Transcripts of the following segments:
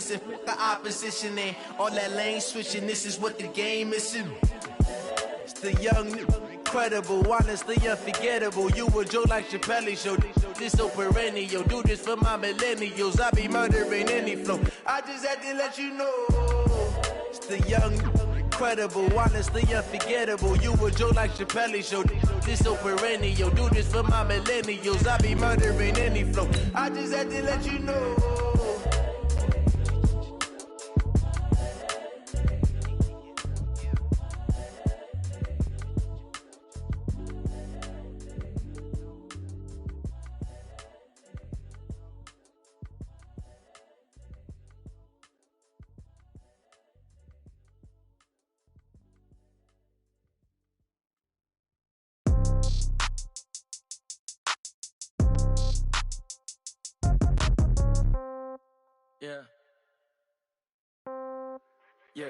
missing. The opposition and all that lane switching. This is what the game missing. It's the young, incredible, honestly unforgettable. You a Joe like Chappelle show. This so perennial. Do this for my millennials. I be murdering any flow. I just had to let you know. It's the young, incredible, honestly unforgettable. You a Joe like Chappelle show. This so perennial. Do this for my millennials. I be murdering any flow. I just had to let you know. Yeah. Yeah.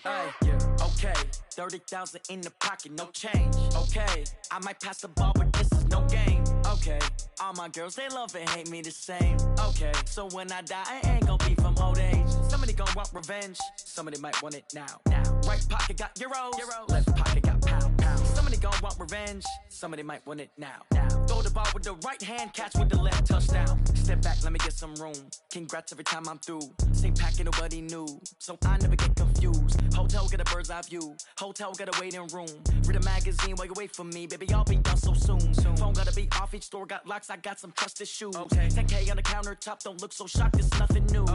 Hey, yeah. Okay. 30,000 in the pocket, no change. Okay. I might pass the ball, but this is no game. Okay. All my girls, they love and hate me the same. Okay. So when I die, I ain't gonna be from old age. Somebody gonna want revenge. Somebody might want it now. Right pocket got euros. Left pocket got pound. Somebody gonna want revenge. Somebody might want it now. Throw the ball with the right hand, catch with the left, touchdown. Step back, let me get some room. Congrats every time I'm through. Same packet, nobody knew, so I never get confused. Hotel got a bird's eye view. Hotel got a waiting room. Read a magazine while you wait for me, baby. I'll be done so soon. Phone gotta be off. Each store got locks. I got some trusted shoes. 10K on the countertop. Don't look so shocked. It's nothing new.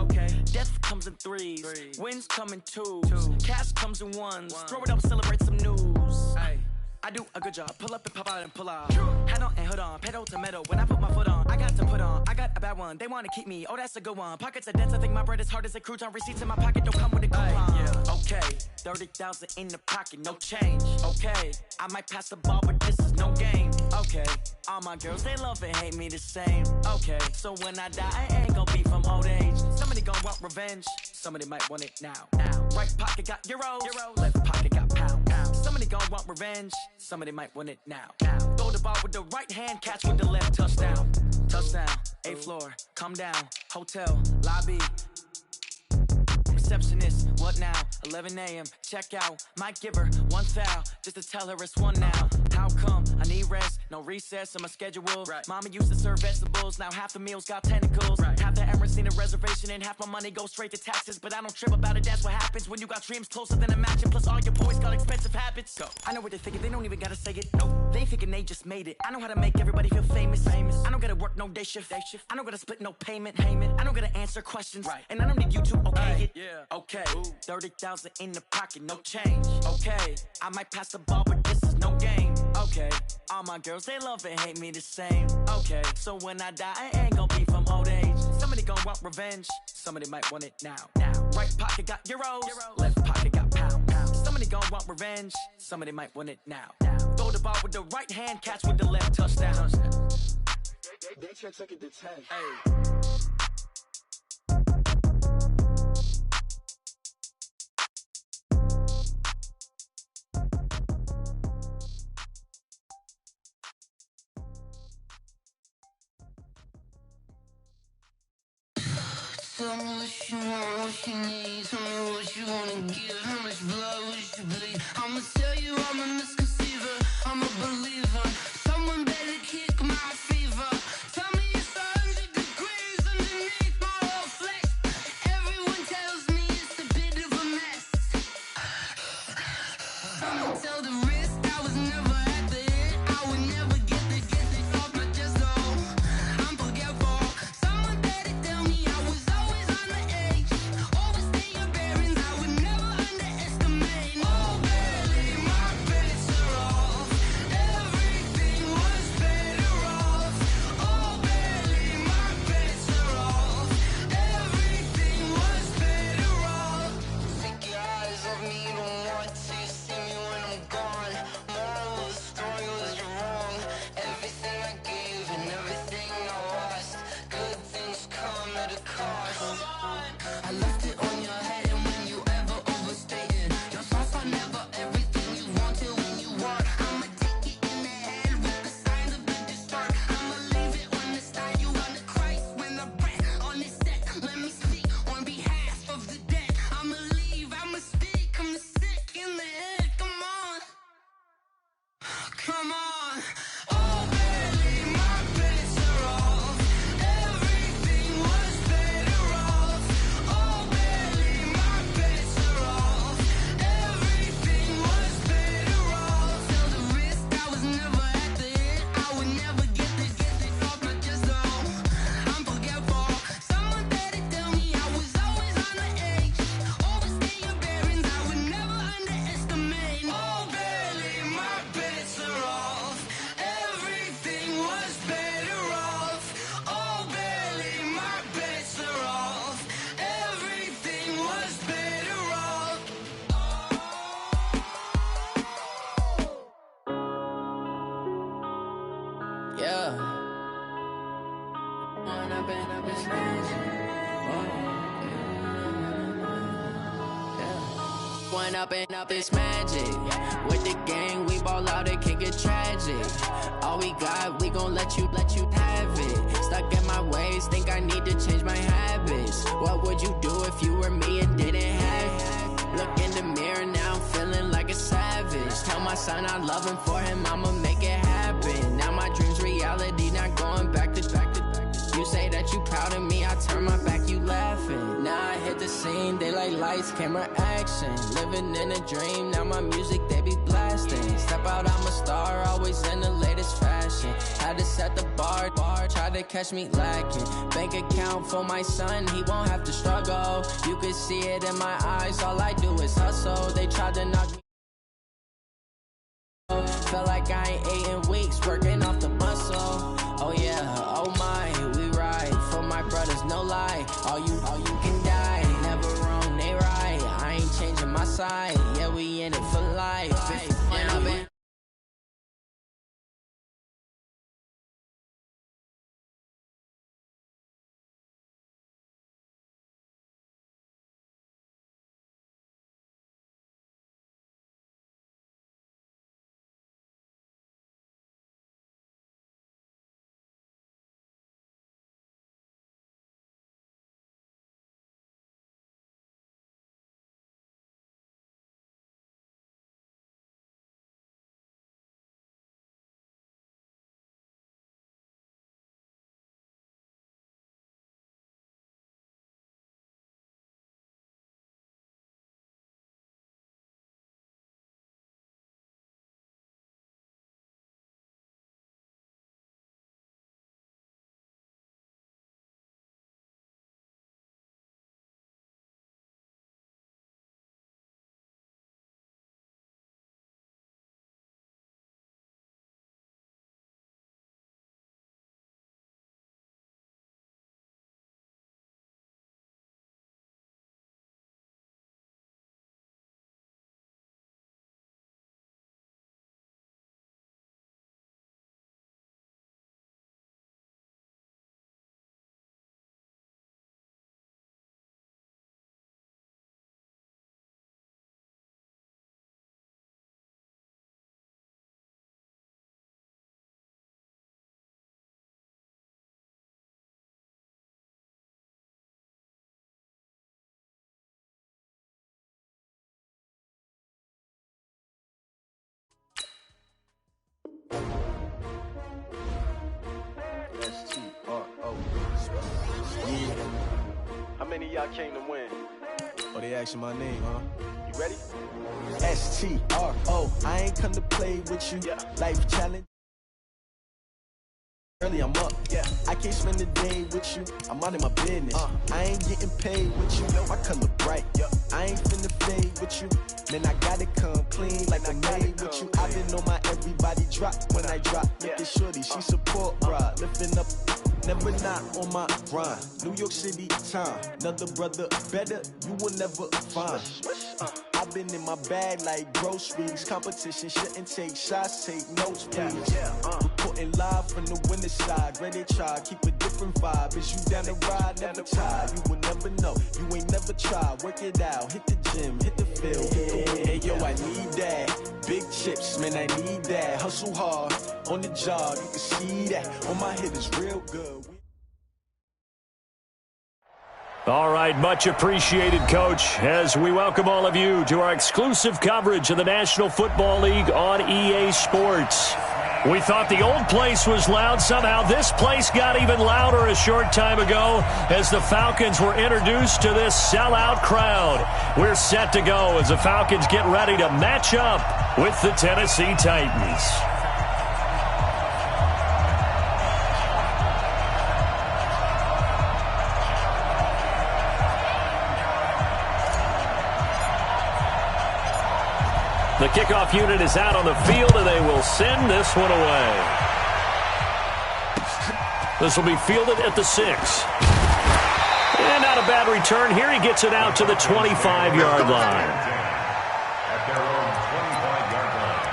Death comes in threes. Wins come in twos. Cash comes in ones. Throw it up, celebrate some news. I do a good job. Pull up and pop out and pull out. Hat on and hood on. Pedal to metal. When I put my foot on, I got to put on. I got a bad one. They want to keep me. Oh, that's a good one. Pockets are dense. I think my bread is hard as a crouton. Receipts in my pocket don't come with a coupon. Okay. 30,000 in the pocket. No change. Okay. I might pass the ball, but this is no game. Okay. All my girls, they love and hate me the same. Okay. So when I die, I ain't gonna be from old age. Somebody gonna want revenge. Somebody might want it now. Right pocket got euros. Left pocket got pound. Somebody gonna want revenge. Somebody might want it now. Throw the ball with the right hand, catch with the left, touchdown. Touchdown, 8th floor, come down. Hotel, lobby. Receptionist, what now? 11 a.m., check out. Might give her one foul, just to tell her it's one now. How come? I need rest, no recess in my schedule. Mama used to serve vegetables, now half the meals got tentacles. Half the Emirates need a reservation and half my money goes straight to taxes. But I don't trip about it, that's what happens when you got dreams closer than a mansion. Plus all your boys got expensive habits. I know what they're thinking, they don't even gotta say it. Nope, they ain't thinking they just made it. I know how to make everybody feel famous. I don't gotta work no day shift. I don't gotta split no payment. I don't gotta answer questions. And I don't need you to okay it. Okay, 30,000 in the pocket, no change. Okay, I might pass the ball, but this is no game. Okay, all my girls, they love and hate me the same. Okay, so when I die, I ain't gonna be from old age. Somebody gonna want revenge. Somebody might want it now. Right pocket got euros. Left pocket got pound. Somebody gonna want revenge. Somebody might want it now. Throw the ball with the right hand, catch with the left, touchdown. They took it to 10. Tell me what you want, what you need. Tell me what you wanna give. How much blood would you bleed? I'ma tell you I'm a misconceiver. I'm a believer. Someone better kick my fever. Tell me it's 100 degrees underneath my whole flesh. Everyone tells me it's a bit of a mess. I'ma tell the risk I was never at the end. I would never get it off my chest. Oh, I'm forgetful. Someone better tell me I was always on the edge. Overstay your bearings, I would never underestimate. Oh, barely my bets are off. Everything was better off. Oh, barely my bets are off. Everything was better off. Take your eyes off me, you don't want to see me when I'm gone. Moral of the story was you're wrong. Everything I gave and everything I lost. Good things come at a cost. I left it on your head, and when you ever overstay it, your thoughts are never everything you wanted when you want. I'ma take it in the head with the signs of the disturbed. I'ma leave it on the side. You on the Christ when the breath on this set. Let me speak one up and up, it's magic. With the gang, we ball out, it can get tragic. All we got, we gon' let you have it. Stuck in my ways, think I need to change my habits. What would you do if you were me and didn't have it? Look in the mirror now, I'm feeling like a savage. Tell my son I love him, for him I'ma make it happen. Now my dream's reality, not going back to. You say that you proud of me, I turn my back, you laughing. Now I hit the scene, they like lights, camera, action. Living in a dream, now my music, they be blasting. Step out, I'm a star, always in the latest fashion. Had to set the bar, try to catch me lacking. Bank account for my son, he won't have to struggle. You can see it in my eyes, all I do is hustle. They tried to knock me. Felt like I ain't ate in weeks, working off the muscle. Oh yeah, oh my, we ride for my brothers, no lie. All you can die, never wrong, they right. I ain't changing my side, yeah, we in it for life. And I've been S-T-R-O. Yeah. How many of y'all came to win? Oh, they asking my name, huh? You ready? S-T-R-O. I ain't come to play with you. Yeah. Life challenge. Early, I'm up. Yeah. I can't spend the day with you. I'm out of my business. I ain't getting paid with you. My color bright. Yeah. I ain't finna fade with you. Man, I gotta come clean like I'm made with you. I've been on my everybody drop when I drop. Look at shorty, she support ride. Lifting up, never not on my grind. New York City time. Another brother better, you will never find. I've been in my bag like groceries. Competition shouldn't take shots, take notes, please. Reporting live from the winter side. Ready to try, keep a different vibe. Is you down the ride, never tired. You will never know, you ain't never tried. Work it out, hit the gym, hit the field, hit the wind. Hey yo, I need that. Big chips, man, I need that. Hustle hard, on the job, you can see that. On my hit is real good. All right, much appreciated, Coach, as we welcome all of you to our exclusive coverage of the National Football League on EA Sports. We thought the old place was loud. Somehow this place got even louder a short time ago as the Falcons were introduced to this sellout crowd. We're set to go as the Falcons get ready to match up with the Tennessee Titans. The kickoff unit is out on the field, and they will send this one away. This will be fielded at the 6. And not a bad return here. He gets it out to the 25-yard line. At their own 25-yard line.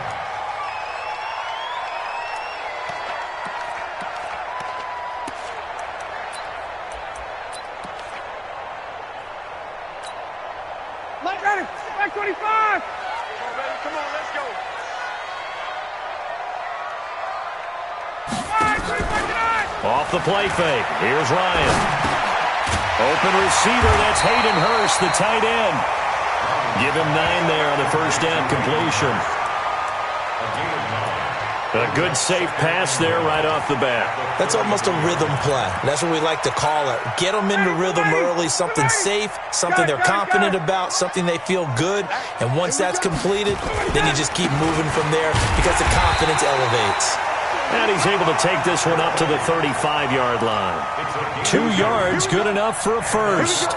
Ready. Back 25. Come on, let's go. Off the play fake. Here's Ryan. Open receiver. That's Hayden Hurst, the tight end. Give him 9 there on the first down completion. A good safe pass there right off the bat. That's almost a rhythm play. That's what we like to call it. Get them into rhythm early, something safe, something they're confident about, something they feel good. And once that's completed, then you just keep moving from there because the confidence elevates. And he's able to take this one up to the 35-yard line. 2 yards, good enough for a first.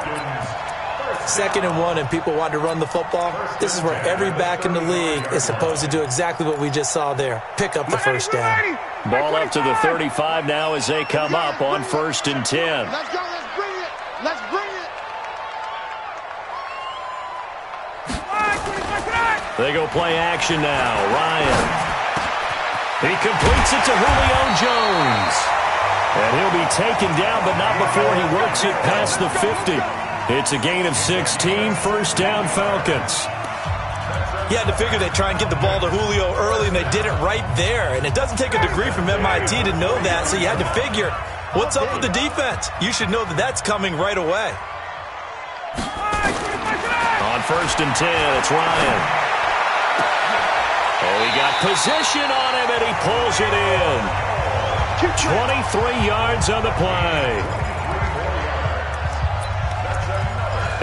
2nd and 1 and people want to run the football. This is where every back in the league is supposed to do exactly what we just saw there. Pick up the first down. Ball up to the 35 now as they come up on 1st and 10. Let's go. Let's bring it. Let's bring it. They go play action now. Ryan. He completes it to Julio Jones. And he'll be taken down, but not before he works it past the 50. It's a gain of 16, first down Falcons. You had to figure they'd try and get the ball to Julio early, and they did it right there. And it doesn't take a degree from MIT to know that, so you had to figure, what's up with the defense? You should know that that's coming right away. On 1st and 10, it's Ryan. Oh, he got position on him, and he pulls it in. 23 yards on the play.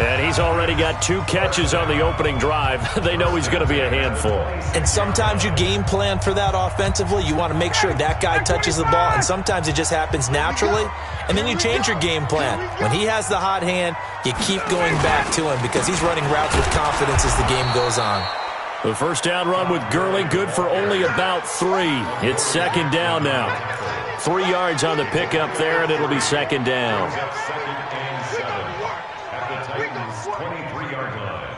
And he's already got 2 catches on the opening drive. They know he's going to be a handful. And sometimes you game plan for that offensively. You want to make sure that guy touches the ball, and sometimes it just happens naturally. And then you change your game plan. When he has the hot hand, you keep going back to him because he's running routes with confidence as the game goes on. The first down run with Gurley, good for only about 3. It's 2nd down now. 3 yards on the pickup there, and it'll be 2nd down. 23-yard line.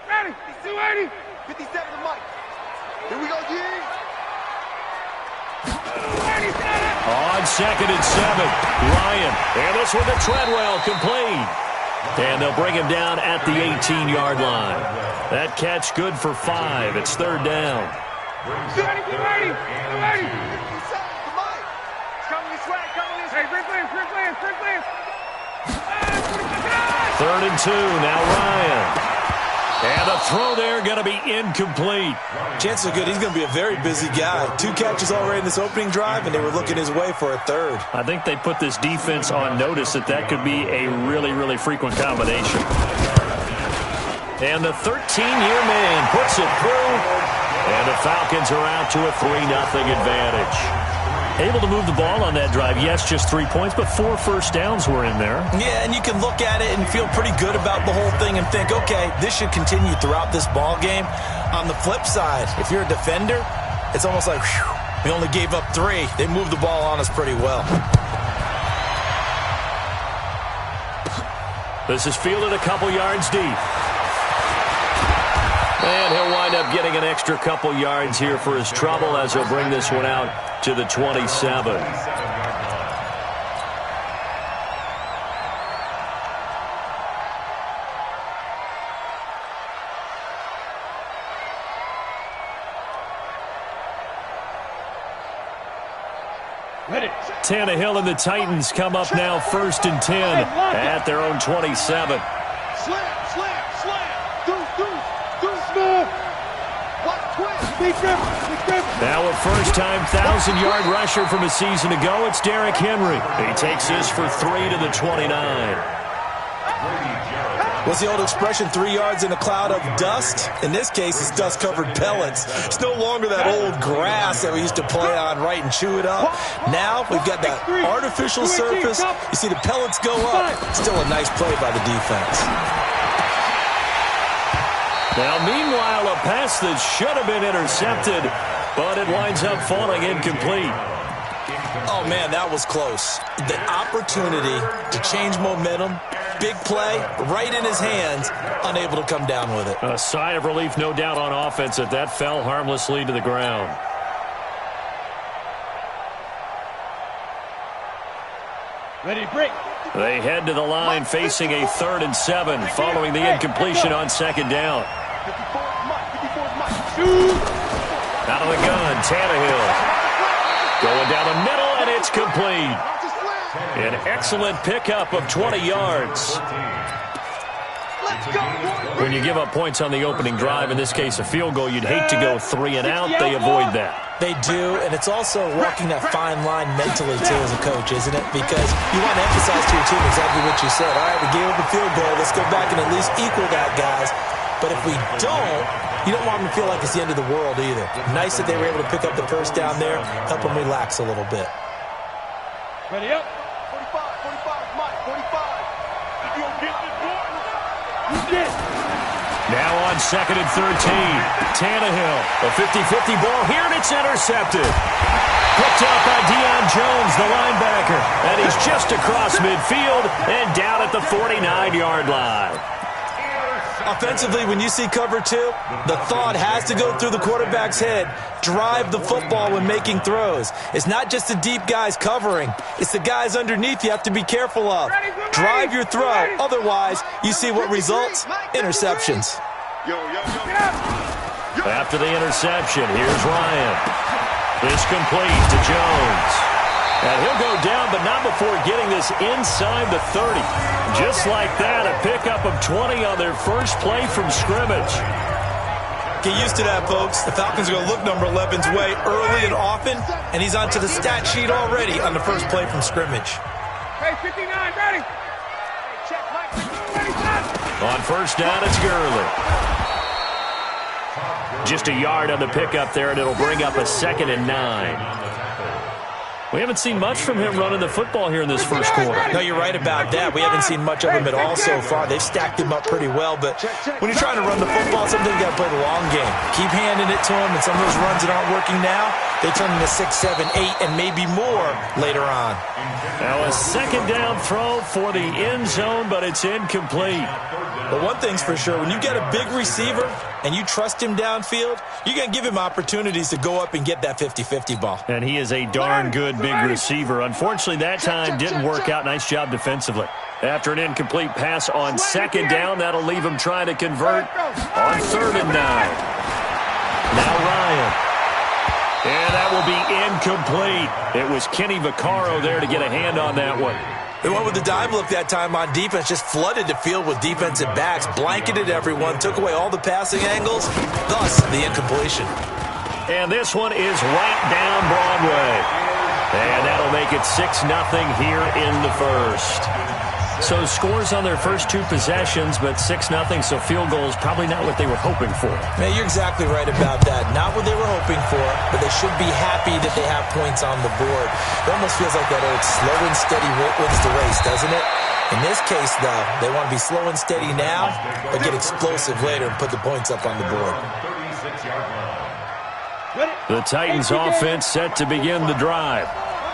Ready. 280. 57 to Mike. Here we go, G. On 2nd and 7, Ryan. And this one to Treadwell, complete. And they'll bring him down at the 18-yard line. That catch good for 5. It's 3rd down. 280. 3rd and 2, now Ryan. And the throw there going to be incomplete. Chances are good he's going to be a very busy guy. 2 catches already in this opening drive, and they were looking his way for a 3rd. I think they put this defense on notice that could be a really, really frequent combination. And the 13-year man puts it through, and the Falcons are out to a 3-0 advantage. Able to move the ball on that drive. Yes, just 3 points, but 4 first downs were in there. Yeah, and you can look at it and feel pretty good about the whole thing and think, okay, this should continue throughout this ball game. On the flip side, if you're a defender, it's almost like, whew, we only gave up 3. They moved the ball on us pretty well. This is fielded a couple yards deep. And he'll wind up getting an extra couple yards here for his trouble as he'll bring this one out to the 27. Tannehill and the Titans come up now 1st and 10 at their own 27. Now a first-time 1,000-yard rusher from a season ago, it's Derrick Henry. He takes this for 3 to the 29. What's the old expression, 3 yards in a cloud of dust? In this case, it's dust-covered pellets. It's no longer that old grass that we used to play on, right, and chew it up. Now we've got that artificial surface. You see the pellets go up. Still a nice play by the defense. Now, meanwhile, a pass that should have been intercepted, but it winds up falling incomplete. Oh, man, that was close. The opportunity to change momentum, big play, right in his hands, unable to come down with it. A sigh of relief, no doubt, on offense that fell harmlessly to the ground. Ready, break. They head to the line facing a 3rd and 7 following the incompletion on 2nd down. Out of the gun, Tannehill. Going down the middle, and it's complete. An excellent pickup of 20 yards. When you give up points on the opening drive, in this case a field goal, you'd hate to go 3 and out. They avoid that. They do, and it's also walking that fine line mentally, too, as a coach, isn't it? Because you want to emphasize to your team exactly what you said. All right, we gave up a field goal. Let's go back and at least equal that, guys. But if we don't, you don't want them to feel like it's the end of the world either. Nice that they were able to pick up the first down there, help them relax a little bit. Ready up? 45, Mike, 45. If you don't get this boy, you get. Now on 2nd and 13, Tannehill, a 50-50 ball here, and it's intercepted. Picked up by Deion Jones, the linebacker, and he's just across midfield and down at the 49-yard line. Offensively, when you see cover 2, the thought has to go through the quarterback's head. Drive the football when making throws. It's not just the deep guys covering. It's the guys underneath you have to be careful of. Drive your throw. Otherwise, you see what results? Interceptions. After the interception, here's Ryan. It's complete to Jones. And he'll go down, but not before getting this inside the 30. Just like that, a pickup of 20 on their first play from scrimmage. Get used to that, folks. The Falcons are going to look number 11's way early and often, and he's onto the stat sheet already on the first play from scrimmage. Hey, 59, ready. Check, Mike. Ready, on first down, it's Gurley. Just a yard on the pickup there, and it'll bring up a 2nd and 9. We haven't seen much from him running the football here in this first quarter. No, you're right about that. We haven't seen much of him at all so far. They've stacked him up pretty well, but when you're trying to run the football, sometimes you got to play the long game. Keep handing it to him, and some of those runs that aren't working now, they turn into 6, 7, 8, and maybe more later on. Now a 2nd down throw for the end zone, but it's incomplete. But one thing's for sure, when you get a big receiver and you trust him downfield, you're going to give him opportunities to go up and get that 50-50 ball. And he is a darn good big receiver. Unfortunately, that time didn't work out. Nice job defensively. After an incomplete pass on 2nd down, that'll leave him trying to convert on 3rd and 9. Now Ryan. And that will be incomplete. It was Kenny Vaccaro there to get a hand on that one. They went with the dime look that time on defense, just flooded the field with defensive backs, blanketed everyone, took away all the passing angles, thus the incompletion. And this one is right down Broadway. And that'll make it 6-0 here in the first. So scores on their first 2 possessions, but 6-0, so field goals probably not what they were hoping for. Man, you're exactly right about that. Not what they were hoping for, but they should be happy that they have points on the board. It almost feels like that old slow and steady wins the race, doesn't it? In this case, though, they want to be slow and steady now, but get explosive later and put the points up on the board. The Titans offense set to begin the drive.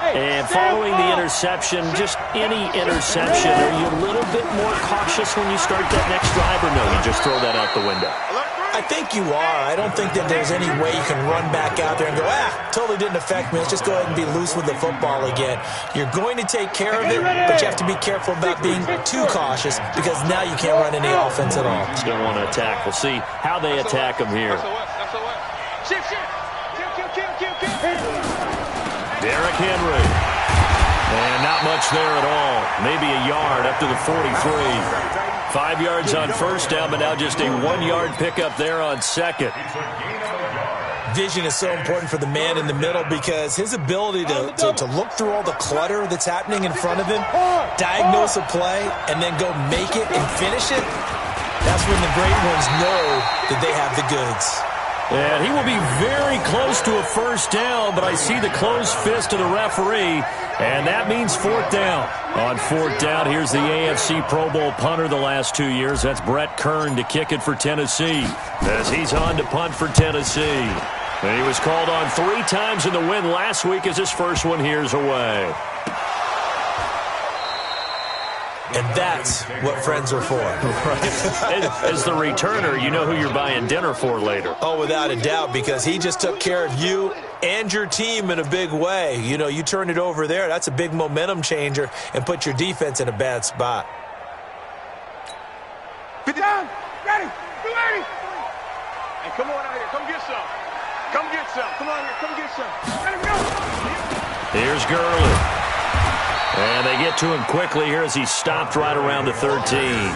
And following the interception, just any interception, are you a little bit more cautious when you start that next drive, or no, you just throw that out the window? I think you are. I don't think that there's any way you can run back out there and go, totally didn't affect me. Let's just go ahead and be loose with the football again. You're going to take care of it, but you have to be careful about being too cautious because now you can't run any offense at all. Still want to attack. We'll see how they attack them here. Derrick Henry. And not much there at all. Maybe a yard up to the 43. 5 yards on first down, but now just a 1-yard pickup there on 2nd. Vision is so important for the man in the middle because his ability to look through all the clutter that's happening in front of him, diagnose a play, and then go make it and finish it, that's when the great ones know that they have the goods. And he will be very close to a first down, but I see the closed fist of the referee, and that means 4th down. On 4th down, here's the AFC Pro Bowl punter the last 2 years. That's Brett Kern to kick it for Tennessee, as he's on to punt for Tennessee. And he was called on 3 times in the win last week as his first one here's away. And that's what friends are for. Right. As the returner, you know who you're buying dinner for later. Oh, without a doubt, because he just took care of you and your team in a big way. You know, you turned it over there. That's a big momentum changer and put your defense in a bad spot. Get down. Ready. Be ready. And come on out here. Come get some. Come get some. Come on here. Come get some. Let him go. Here's Gurley. And they get to him quickly here as he stopped right around the 13.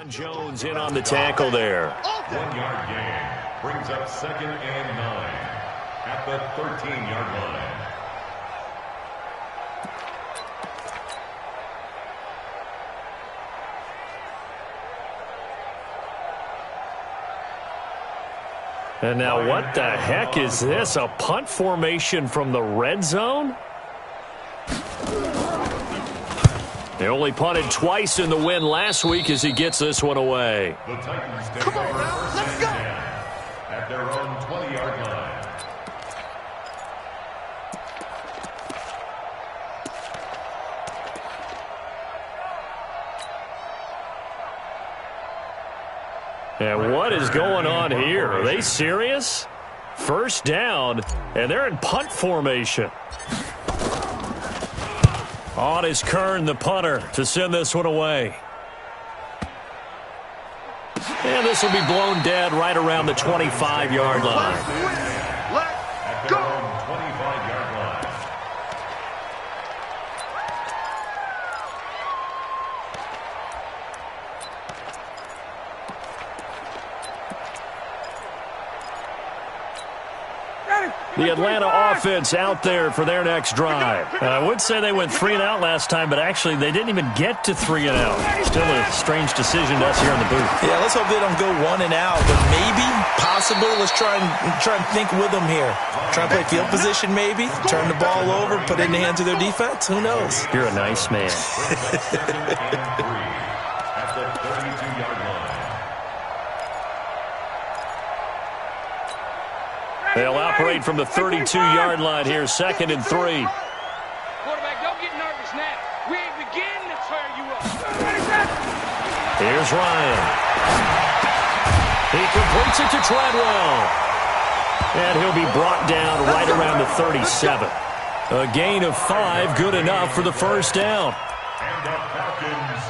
Jones in on the tackle there. 1-yard gain brings up 2nd and 9 at the 13-yard line. And now what the heck is this? A punt formation from the red zone? They only punted twice in the win last week as he gets this one away. The Titans take over 1st and 10 at their own 20-yard line. And what is going on here? Are they serious? First down, and they're in punt formation. On is Kern, the punter, to send this one away. And this will be blown dead right around the 25-yard line. At their own 25-yard line. The Atlanta offense out there for their next drive. I would say they went 3 and out last time, but actually they didn't even get to 3 and out. Still a strange decision to us here in the booth. Yeah, let's hope they don't go 1 and out, but maybe, possibly, let's try and think with them here. Try and play field position maybe, turn the ball over, put it in the hands of their defense. Who knows? You're a nice man. At the 32-yard line. They'll operate from the 32-yard line here, 2nd and 3. Quarterback, don't get nervous now. We ain't beginning to tear you up. Here's Ryan. He completes it to Treadwell. And he'll be brought down right around the 37. A gain of 5, good enough for the first down. And the Falcons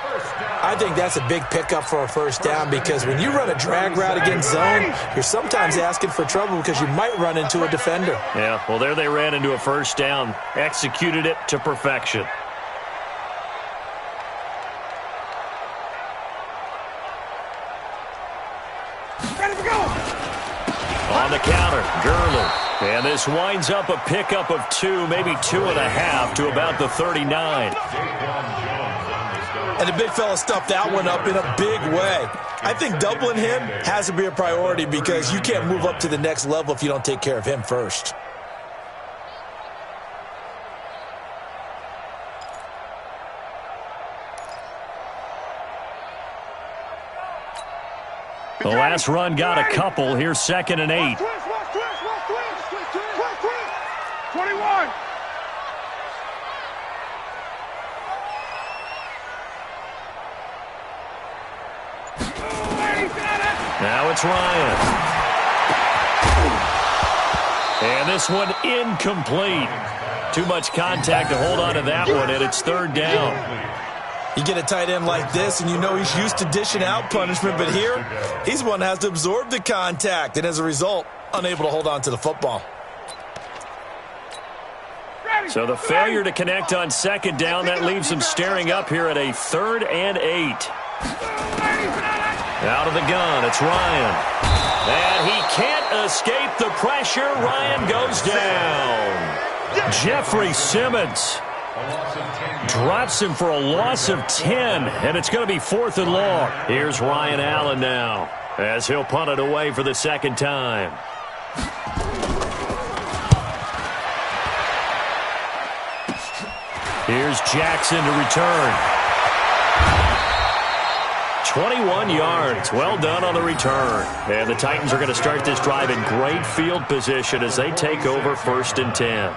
first down. I think that's a big pickup for a first down because when you run a drag route against zone, you're sometimes asking for trouble because you might run into a defender. Yeah, well, there they ran into a first down, executed it to perfection. On the counter, Gurley. And this winds up a pickup of 2, maybe 2.5 to about the 39. And the big fella stuffed that one up in a big way. I think doubling him has to be a priority because you can't move up to the next level if you don't take care of him first. The last run got a couple. Here's 2nd and 8. 21. Now it's Ryan. And this one incomplete. Too much contact to hold on to that one, and it's 3rd down. You get a tight end like this, and you know he's used to dishing out punishment, but here, he's the one that has to absorb the contact, and as a result, unable to hold on to the football. So the failure to connect on second down, that leaves him staring up here at a 3rd and 8. Out of the gun, it's Ryan. And he can't escape the pressure. Ryan goes down. Jeffrey Simmons drops him for a loss of 10, and it's going to be 4th and long. Here's Ryan Allen now, as he'll punt it away for the second time. Here's Jackson to return. 21 yards. Well done on the return. And the Titans are going to start this drive in great field position as they take over 1st and 10.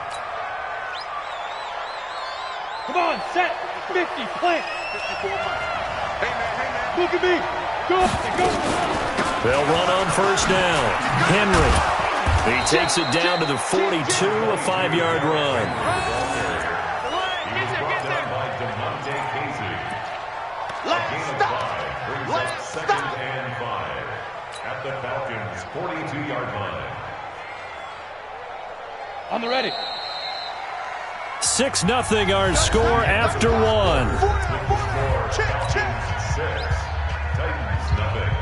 Come on, set. 50, plant. 54 miles. Hey, man. Look at me. Go. They'll run on 1st down. Henry. He takes it down to the 42, a 5-yard run. Second and 5 at the Falcons' 42-yard line. I'm ready. 6-0 our score after 1. 6, Titans nothing.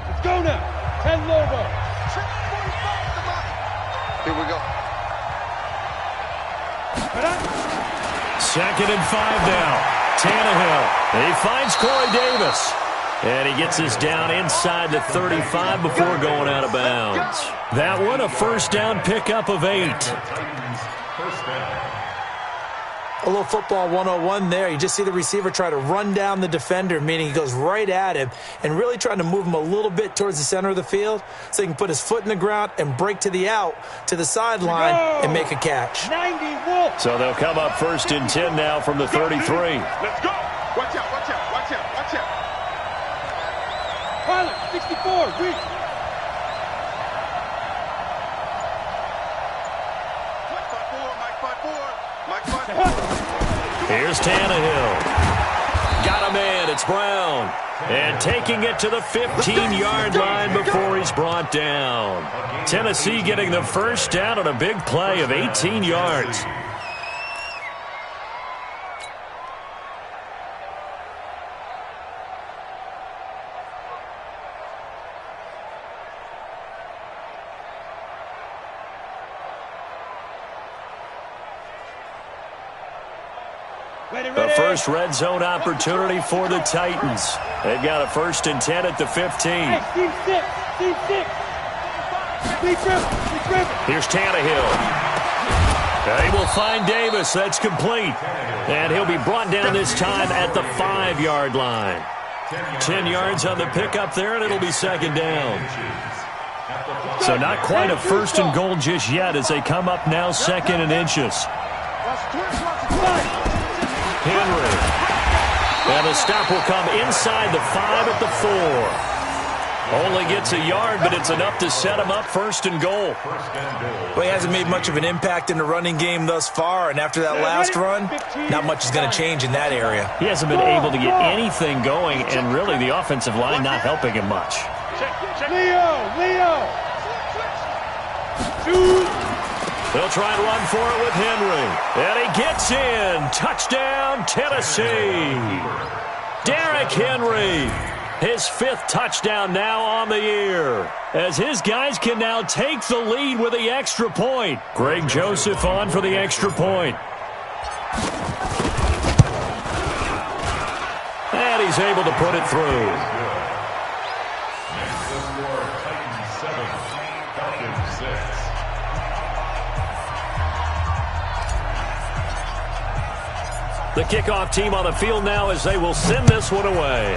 Let's go now. 10 Lobo. Here we go. 2nd and 5 now. Tannehill. He finds Corey Davis. And he gets us down inside the 35 before going out of bounds. That one, a 1st down pickup of 8. A little football 101 there. You just see the receiver try to run down the defender, meaning he goes right at him and really trying to move him a little bit towards the center of the field so he can put his foot in the ground and break to the out, to the sideline, and make a catch. 90 Wolf. So they'll come up 1st and 10 now from the 33. Let's go. Watch out. Pilot, 64, reach. Mike 5-4. Here's Tannehill. Got a man, it's Brown. And taking it to the 15-yard line before he's brought down. Tennessee getting the 1st down on a big play of 18 yards. The first red zone opportunity for the Titans. They've got a 1st and 10 at the 15. Hey, team 6. Here's Tannehill. They will find Davis. That's complete. And he'll be brought down this time at the 5-yard line. 10 yards on the pickup there, and it'll be 2nd down. So not quite a 1st and goal just yet as they come up now 2nd and inches. Henry. And the stop will come inside the 5 at the 4. Only gets a yard, but it's enough to set him up 1st and goal. Well, he hasn't made much of an impact in the running game thus far, and after that last run, not much is going to change in that area. He hasn't been able to get anything going, and really the offensive line not helping him much. Leo. They'll try and run for it with Henry. And he gets in. Touchdown, Tennessee. Derrick Henry. His 5th touchdown now on the year. As his guys can now take the lead with the extra point. Greg Joseph on for the extra point. And he's able to put it through. The kickoff team on the field now as they will send this one away.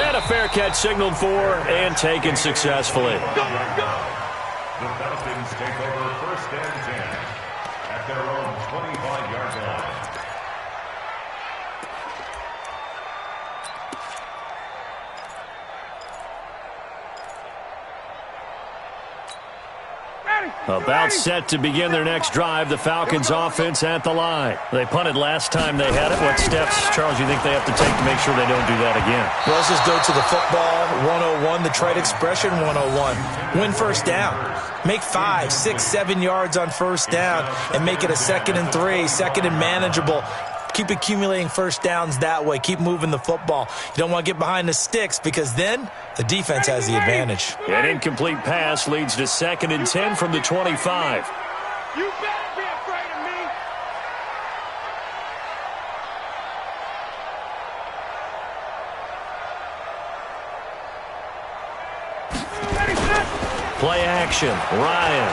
And a fair catch signaled for and taken successfully. The Falcons take over 1st and 10 at their own 25-yard line. Ready. About set to begin their next drive, the Falcons offense at the line. They punted last time they had it. What steps, Charles, you think they have to take to make sure they don't do that again? Well, let's just go to the football 101, the trade expression 101. Win first down. Make 5, 6, 7 yards on first down and make it a 2nd and 3, 2nd and manageable. Keep accumulating first downs that way. Keep moving the football. You don't want to get behind the sticks because then the defense has the advantage. An incomplete pass leads to 2nd and 10 from the 25. You better be afraid of me. Play action. Ryan.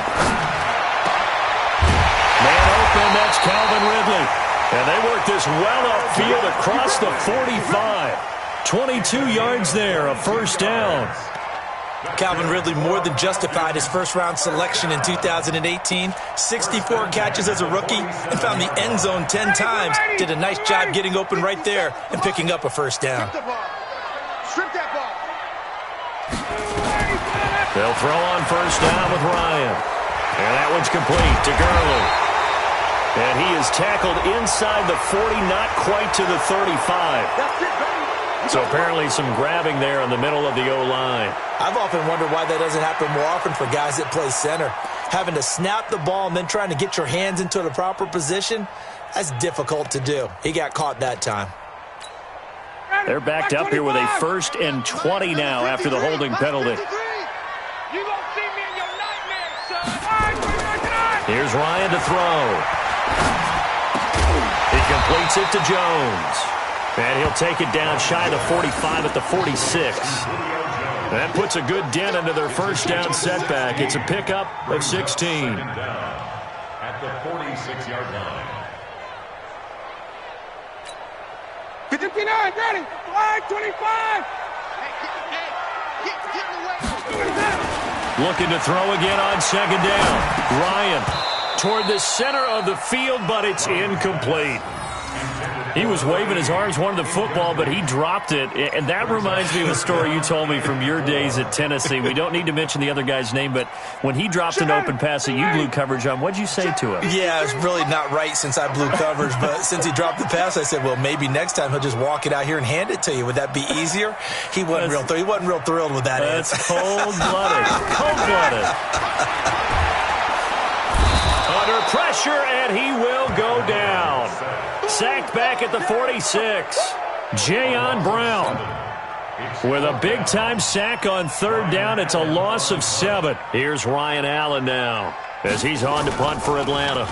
Man open, that's Calvin Ridley. And they work this well upfield across the 45. 22 yards there, a first down. Calvin Ridley more than justified his first-round selection in 2018. 64 catches as a rookie and found the end zone 10 times. Did a nice job getting open right there and picking up a first down. Strip that ball. They'll throw on first down with Ryan. And that one's complete to Gurley. And he is tackled inside the 40, not quite to the 35. So apparently some grabbing there in the middle of the O-line. I've often wondered why that doesn't happen more often for guys that play center. Having to snap the ball and then trying to get your hands into the proper position, that's difficult to do. He got caught that time. They're backed up here with a 1st and 20 now after the holding penalty. You gonna see me in your nightmares, son. Here's Ryan to throw. He completes it to Jones. And he'll take it down shy of the 45 at the 46. That puts a good dent into their first down setback. It's a pickup of 16. At the 46-yard line. 59, ready. Line 25. Looking to throw again on 2nd down. Ryan toward the center of the field, but it's incomplete. He was waving his arms, wanted the football, but he dropped it. And that reminds me of a story you told me from your days at Tennessee. We don't need to mention the other guy's name, but when he dropped an open pass that you blew coverage on, what'd you say to him? Yeah, it's really not right since I blew coverage, but since he dropped the pass, I said, well, maybe next time he'll just walk it out here and hand it to you. Would that be easier? He wasn't real thrilled with that. That's cold-blooded. Cold-blooded. Under pressure, and he will go down. Sacked back at the 46. Jayon Brown with a big-time sack on 3rd down. It's a loss of 7. Here's Ryan Allen now as he's on to punt for Atlanta.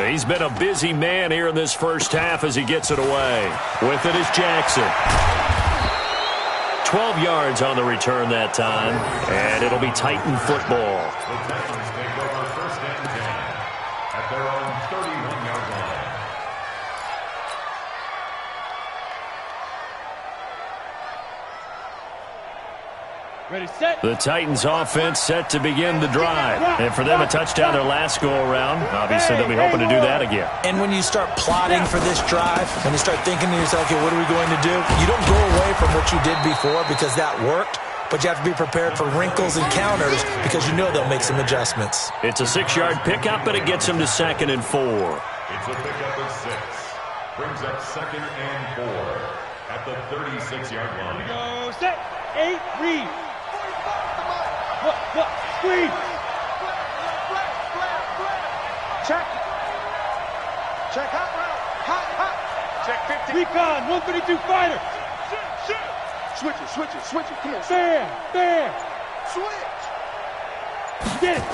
He's been a busy man here in this first half as he gets it away. With it is Jackson. 12 yards on the return that time, and it'll be Titan football. Ready, set. The Titans offense set to begin the drive. And for them, a touchdown their last go-around. Obviously, they'll be hoping to do that again. And when you start plotting for this drive, when you start thinking to yourself, okay, what are we going to do? You don't go away from what you did before because that worked, but you have to be prepared for wrinkles and counters because you know they'll make some adjustments. It's a 6-yard pickup, but it gets them to 2nd and 4. It's a pickup of 6. Brings up 2nd and 4 at the 36-yard line. Go, set. 8, read. What? Squeeze. Check. Check hot. Check 50. Recon, 132 fighter. Switch it. Come on. Bam. Switch. Get it.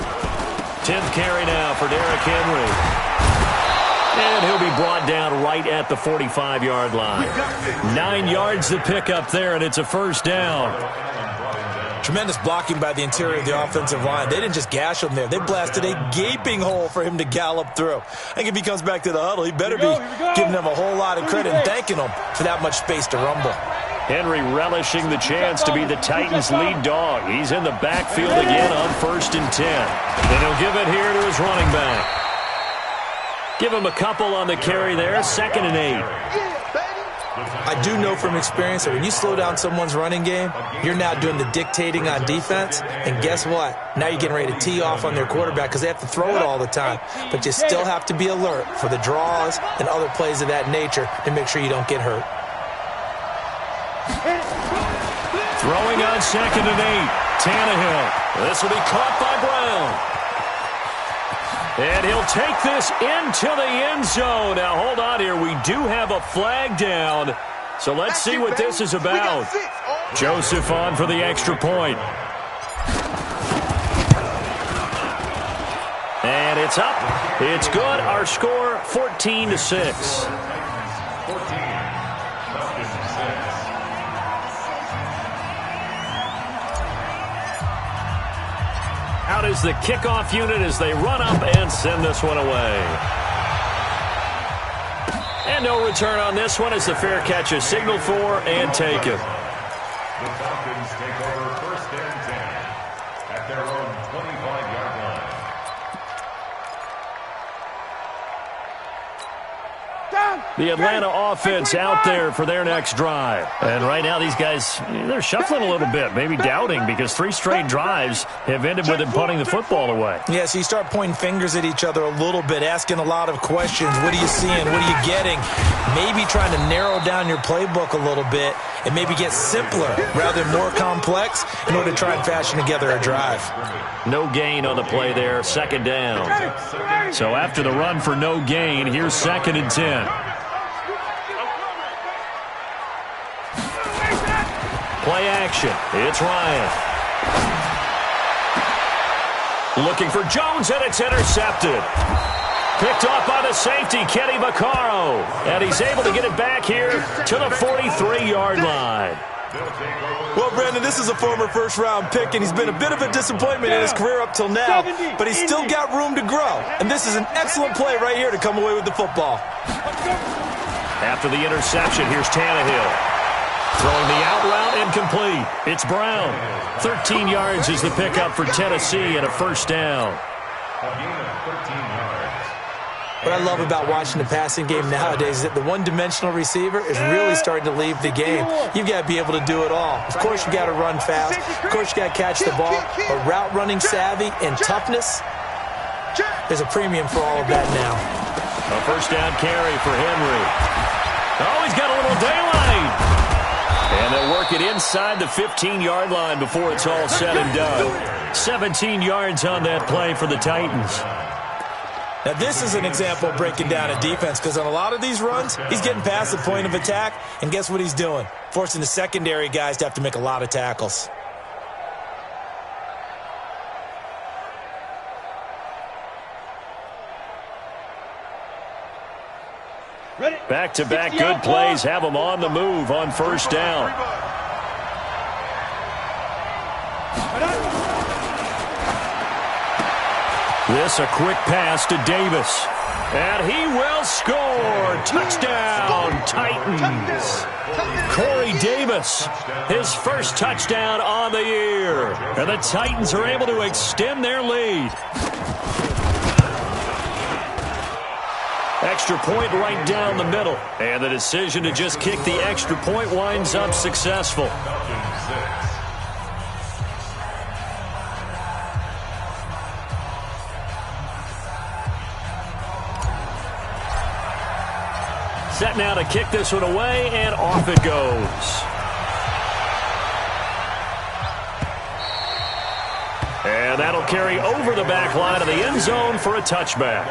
10th carry now for Derrick Henry. And he'll be brought down right at the 45-yard line. 9 yards to pick up there, and it's a first down. Tremendous blocking by the interior of the offensive line. They didn't just gash him there. They blasted a gaping hole for him to gallop through. I think if he comes back to the huddle, he better be giving them a whole lot of credit and thanking them for that much space to rumble. Henry relishing the chance to be the Titans' lead dog. He's in the backfield again on 1st and 10. Then he'll give it here to his running back. Give him a couple on the carry there, 2nd and 8. I do know from experience that when you slow down someone's running game, you're now doing the dictating on defense, and guess what? Now you're getting ready to tee off on their quarterback because they have to throw it all the time. But you still have to be alert for the draws and other plays of that nature to make sure you don't get hurt. Throwing on 2nd and 8. Tannehill. This will be caught by Brown. And he'll take this into the end zone. Now, hold on here. We do have a flag down. So let's see what this is about. Joseph on for the extra point. And it's up. It's good. Our score, 14-6. Out is the kickoff unit as they run up and send this one away. And no return on this one as the fair catch is signaled for and taken. The Falcons take over 1st and 10 at their own 25-yard line. The Atlanta offense out there for their next drive. And right now these guys, they're shuffling a little bit, maybe doubting, because 3 straight drives have ended with them punting the football away. Yeah, so you start pointing fingers at each other a little bit, asking a lot of questions. What are you seeing? What are you getting? Maybe trying to narrow down your playbook a little bit and maybe get simpler rather than more complex in order to try and fashion together a drive. No gain on the play there, 2nd down. So after the run for no gain, here's 2nd and 10. Play action. It's Ryan. Looking for Jones, and it's intercepted. Picked off by the safety, Kenny Vaccaro. And he's able to get it back here to the 43-yard line. Well, Brandon, this is a former first-round pick, and he's been a bit of a disappointment in his career up till now, but he's still got room to grow. And this is an excellent play right here to come away with the football. After the interception, here's Tannehill. Throwing the out route incomplete. It's Brown. 13 yards is the pickup for Tennessee and a 1st down. What I love about watching the passing game nowadays is that the one-dimensional receiver is really starting to leave the game. You've got to be able to do it all. Of course, you got to run fast. Of course, you got to catch the ball. But route running savvy and toughness, there's a premium for all of that now. A 1st down carry for Henry. Oh, he's got a little daylight. And they'll work it inside the 15-yard line before it's all said and done. 17 yards on that play for the Titans. Now, this is an example of breaking down a defense, because on a lot of these runs, he's getting past the point of attack, and guess what he's doing? Forcing the secondary guys to have to make a lot of tackles. Back-to-back good plays have them on the move on 1st down. This a quick pass to Davis. And he will score. Touchdown, Titans. Corey Davis, his 1st touchdown on the year. And the Titans are able to extend their lead. Extra point right down the middle. And the decision to just kick the extra point winds up successful. Set now to kick this one away, and off it goes. And that'll carry over the back line of the end zone for a touchback.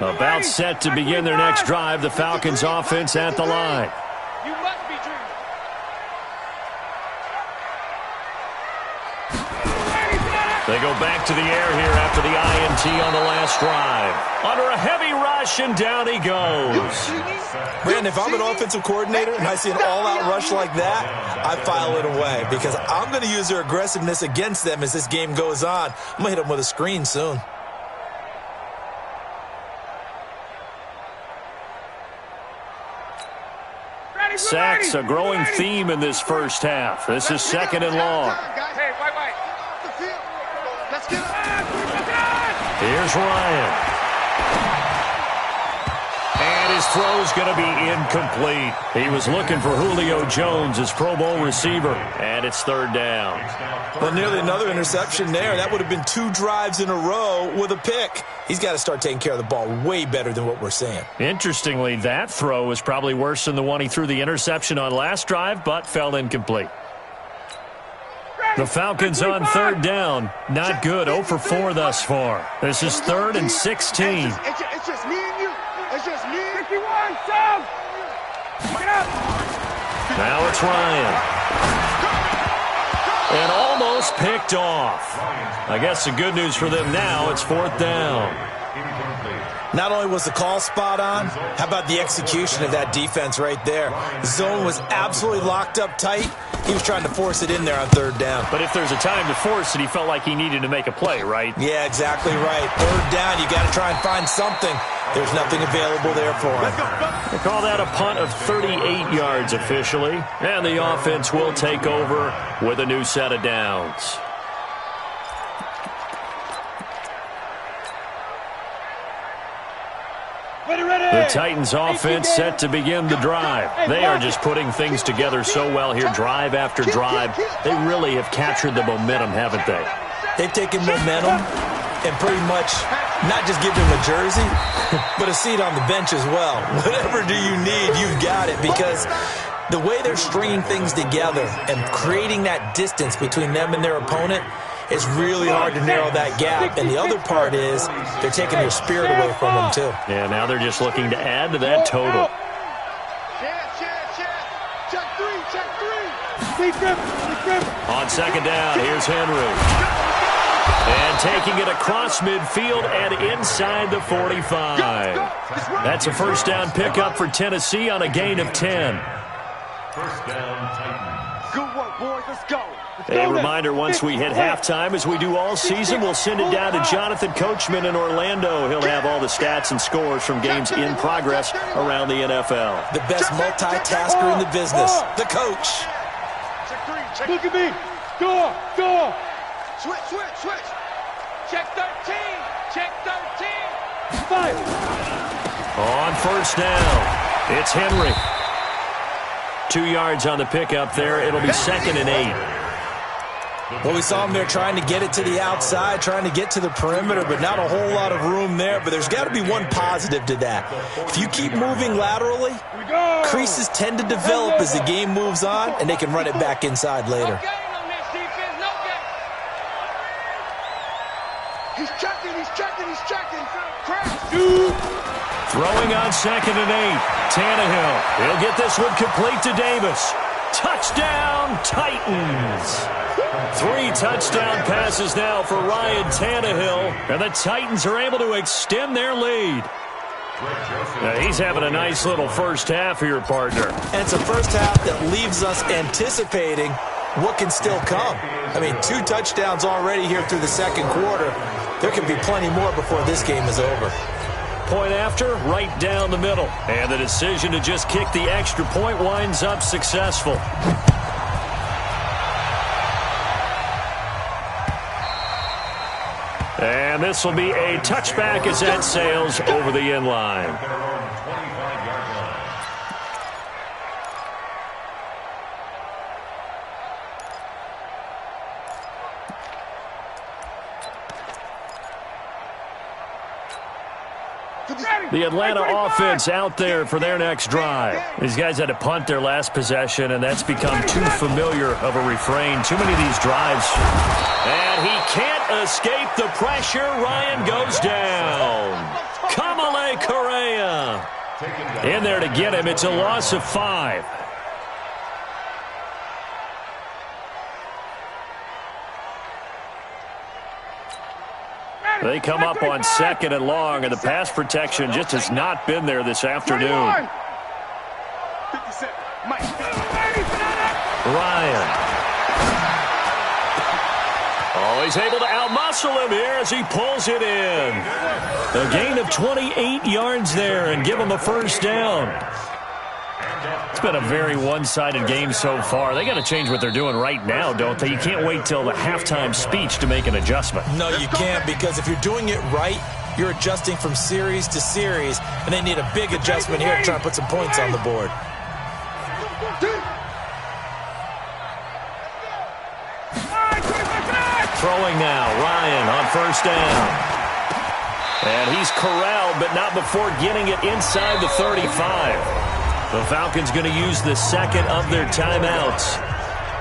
About set to begin their next drive, the Falcons offense at the line. You must be dreaming. They go back to the air here after the INT on the last drive. Under a heavy rush, and down he goes. Brandon, if I'm an offensive coordinator and I see an all-out rush like that, I file it away, because I'm going to use their aggressiveness against them as this game goes on. I'm going to hit them with a screen soon. Sacks, a growing theme in this first half. This is 2nd and long. Hey, white. Let's get it. Here's Ryan. And his throw's going to be incomplete. He was looking for Julio Jones, his Pro Bowl receiver, and it's 3rd down. Well, nearly another interception there. That would have been 2 drives in a row with a pick. He's got to start taking care of the ball way better than what we're seeing. Interestingly, that throw was probably worse than the one he threw the interception on last drive, but fell incomplete. The Falcons on 3rd down. Not good. 0 for 4 thus far. This is 3rd and 16. It's just me and you. It's just me. 51, Sam. Get up. Now it's Ryan. And almost picked off. I guess the good news for them now, it's 4th down. Not only was the call spot on, how about the execution of that defense right there? The zone was absolutely locked up tight. He was trying to force it in there on 3rd down. But if there's a time to force it, he felt like he needed to make a play, right? Yeah, exactly right. 3rd down, you got to try and find something. There's nothing available there for him. They call that a punt of 38 yards officially. And the offense will take over with a new set of downs. The Titans offense set to begin the drive. They are just putting things together so well here drive after drive. They really have captured the momentum, haven't they? They've taken momentum and pretty much not just give him a jersey, but a seat on the bench as well. Whatever do you need, you've got it, because the way they're stringing things together and creating that distance between them and their opponent, it's really hard to narrow that gap. And the other part is they're taking their spirit away from them, too. Yeah, now they're just looking to add to that total. On 2nd down, here's Henry. And taking it across midfield and inside the 45. That's a 1st down pickup for Tennessee on a gain of 10. 1st down, Titans. Good work, boys. Let's go. A reminder, once we hit halftime, as we do all season, we'll send it down to Jonathan Coachman in Orlando. He'll have all the stats and scores from games in progress around the NFL. The best multitasker in the business, the coach. Look at me. Door. Switch. Check 13. Check 13. 5. On 1st down, it's Henry. 2 yards on the pickup there. It'll be 2nd and 8. Well, we saw him there trying to get it to the outside, trying to get to the perimeter, but not a whole lot of room there. But there's got to be one positive to that. If you keep moving laterally, creases tend to develop as the game moves on, and they can run it back inside later. He's checking. Crash. Throwing on 2nd and 8. Tannehill. He'll get this one complete to Davis. Touchdown, Titans. 3 touchdown passes now for Ryan Tannehill, and the Titans are able to extend their lead. Now, he's having a nice little first half here, partner. And it's a first half that leaves us anticipating what can still come. I mean, 2 touchdowns already here through the 2nd quarter. There can be plenty more before this game is over. Point after, right down the middle. And the decision to just kick the extra point winds up successful. And this will be a touchback as that sails over the end line. The Atlanta offense out there for their next drive. These guys had to punt their last possession, and that's become too familiar of a refrain. Too many of these drives. And he can't escape the pressure. Ryan goes down. Kamale Correa in there to get him. It's a loss of 5. They come up on 2nd and long, and the pass protection just has not been there this afternoon. Ryan. Oh, he's able to outmuscle him here as he pulls it in. A gain of 28 yards there and give him a 1st down. It's been a very one-sided game so far. They got to change what they're doing right now, don't they? You can't wait till the halftime speech to make an adjustment. No, you can't, because if you're doing it right, you're adjusting from series to series, and they need a big adjustment here to try and put some points on the board. Throwing now, Ryan on first down. And he's corralled, but not before getting it inside the 35. The Falcons going to use the second of their timeouts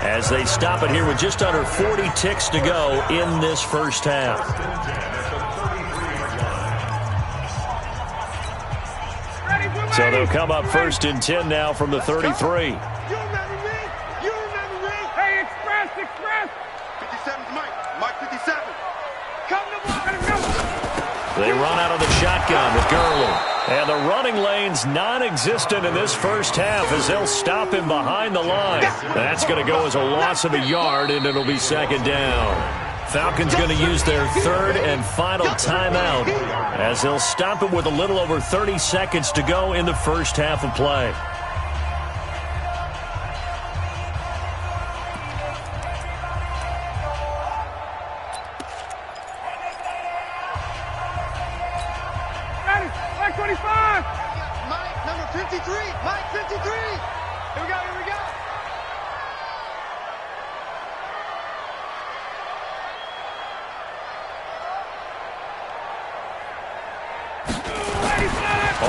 as they stop it here with just under 40 ticks to go in this first half. So they'll come up first and 10 now from the 33. You remember me? You remember me? Hey, Express! 57's Mike 57. Come to ball. They run out of the shotgun with Gurley. And the running lane's non-existent in this first half as they'll stop him behind the line. That's going to go as a loss of a yard, and it'll be second down. Falcons going to use their third and final timeout as they'll stop him with a little over 30 seconds to go in the first half of play. Mike 25! Mike, number 53! Mike 53! Here we go, here we go!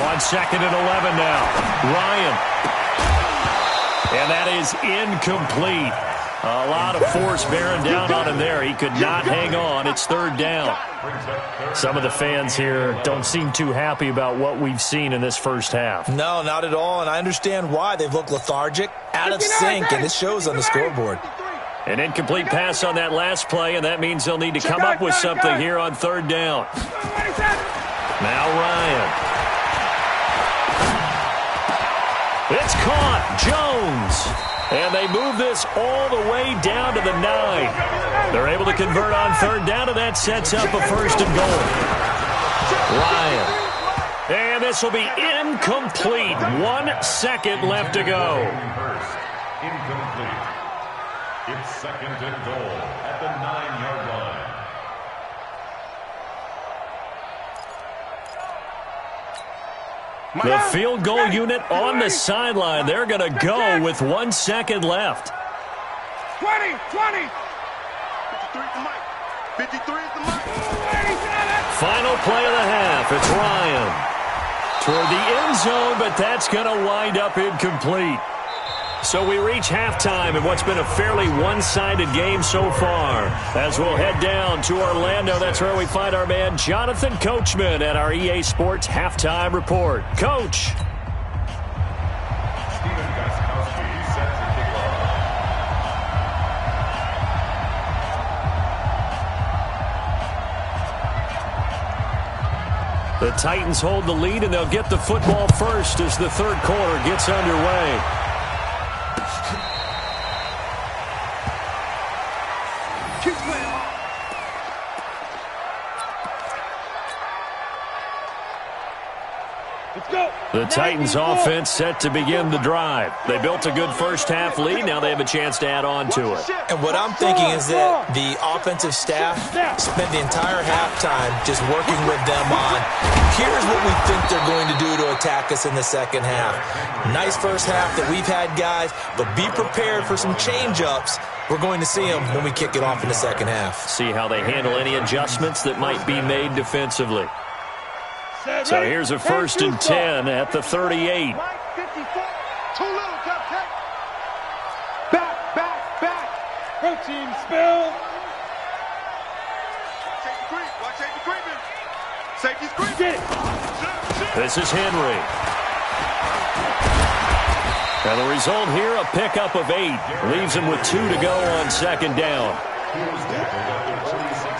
On second and 11 now. Ryan. And that is incomplete. A lot of force bearing down on him there. He could not hang on. It's third down. Some of the fans here don't seem too happy about what we've seen in this first half. No, not at all, and I understand why. They've looked lethargic, out of sync, and it shows on the scoreboard. An incomplete pass on that last play, and that means they'll need to come up with something here on third down. Now Ryan. It's caught. Jones. And they move this all the way down to the 9. They're able to convert on third down, and that sets up a first and goal. Ryan. And this will be incomplete. 1 second left to go. Incomplete. It's second and goal at the 9-yard line. The field goal unit on the sideline. They're going to go with 1 second left. 20! 53 is the Mike. 53 is the Mike. Final play of the half. It's Ryan toward the end zone, but that's going to wind up incomplete. So we reach halftime in what's been a fairly one-sided game so far. As we'll head down to Orlando, that's where we find our man Jonathan Coachman at our EA Sports Halftime Report. Coach. The Titans hold the lead, and they'll get the football first as the third quarter gets underway. The Titans offense set to begin the drive. They built a good first half lead. Now they have a chance to add on to it. And what I'm thinking is that the offensive staff spent the entire halftime just working with them on, here's what we think they're going to do to attack us in the second half. Nice first half that we've had, guys, but be prepared for some change-ups. We're going to see them when we kick it off in the second half. See how they handle any adjustments that might be made defensively. So here's a first and 10 at the 38. Mike 54. Too little, Captain. Back. Protein spill. Watch safety creeping. Safety's creeping. This is Henry. And the result here, a pickup of 8. Leaves him with 2 to go on second down.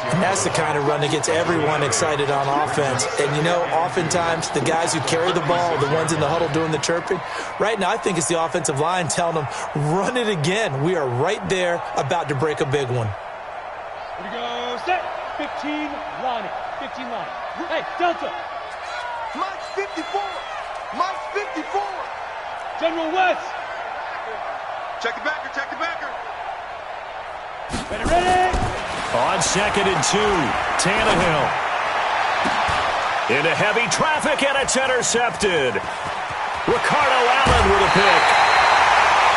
And that's the kind of run that gets everyone excited on offense. And, you know, oftentimes the guys who carry the ball, the ones in the huddle doing the chirping, right now I think it's the offensive line telling them, run it again. We are right there about to break a big one. Here we go. Set. 15 line. Hey, Delta. Mike's 54. General West. Check the backer, check the backer. Ready. On 2nd and 2, Tannehill. Into heavy traffic, and it's intercepted. Ricardo Allen with a pick.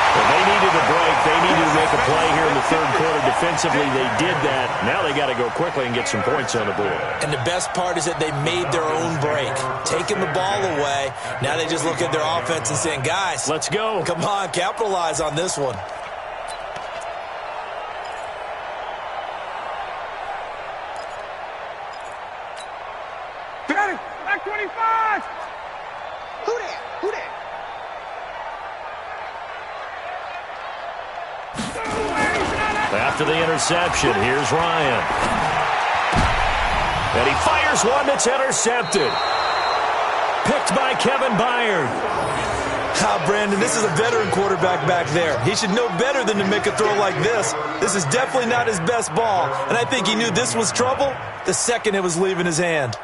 Well, they needed a break. They needed to make a play here in the third quarter. Defensively, they did that. Now they got to go quickly and get some points on the board. And the best part is that they made their own break. Taking the ball away, now they just look at their offense and saying, guys, let's go. Come on, capitalize on this one. Back 25! Who that? Who that? After the interception, here's Ryan. And he fires one that's intercepted. Picked by Kevin Byard. Brandon, this is a veteran quarterback back there. He should know better than to make a throw like this. This is definitely not his best ball, and I think he knew this was trouble the second it was leaving his hand.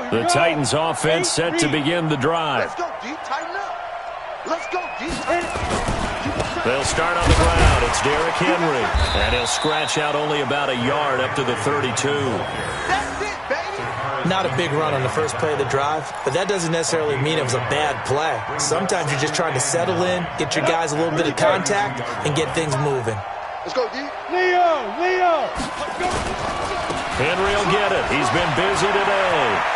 The Titans offense set to begin the drive. Let's go, D. Tighten up. Let's go, D. Tighten up. They'll start on the ground. It's Derrick Henry. And he'll scratch out only about a yard up to the 32. That's it, baby. Not a big run on the first play of the drive, but that doesn't necessarily mean it was a bad play. Sometimes you're just trying to settle in, get your guys a little bit of contact, and get things moving. Let's go, D. Leo. Let's go. Henry will get it. He's been busy today.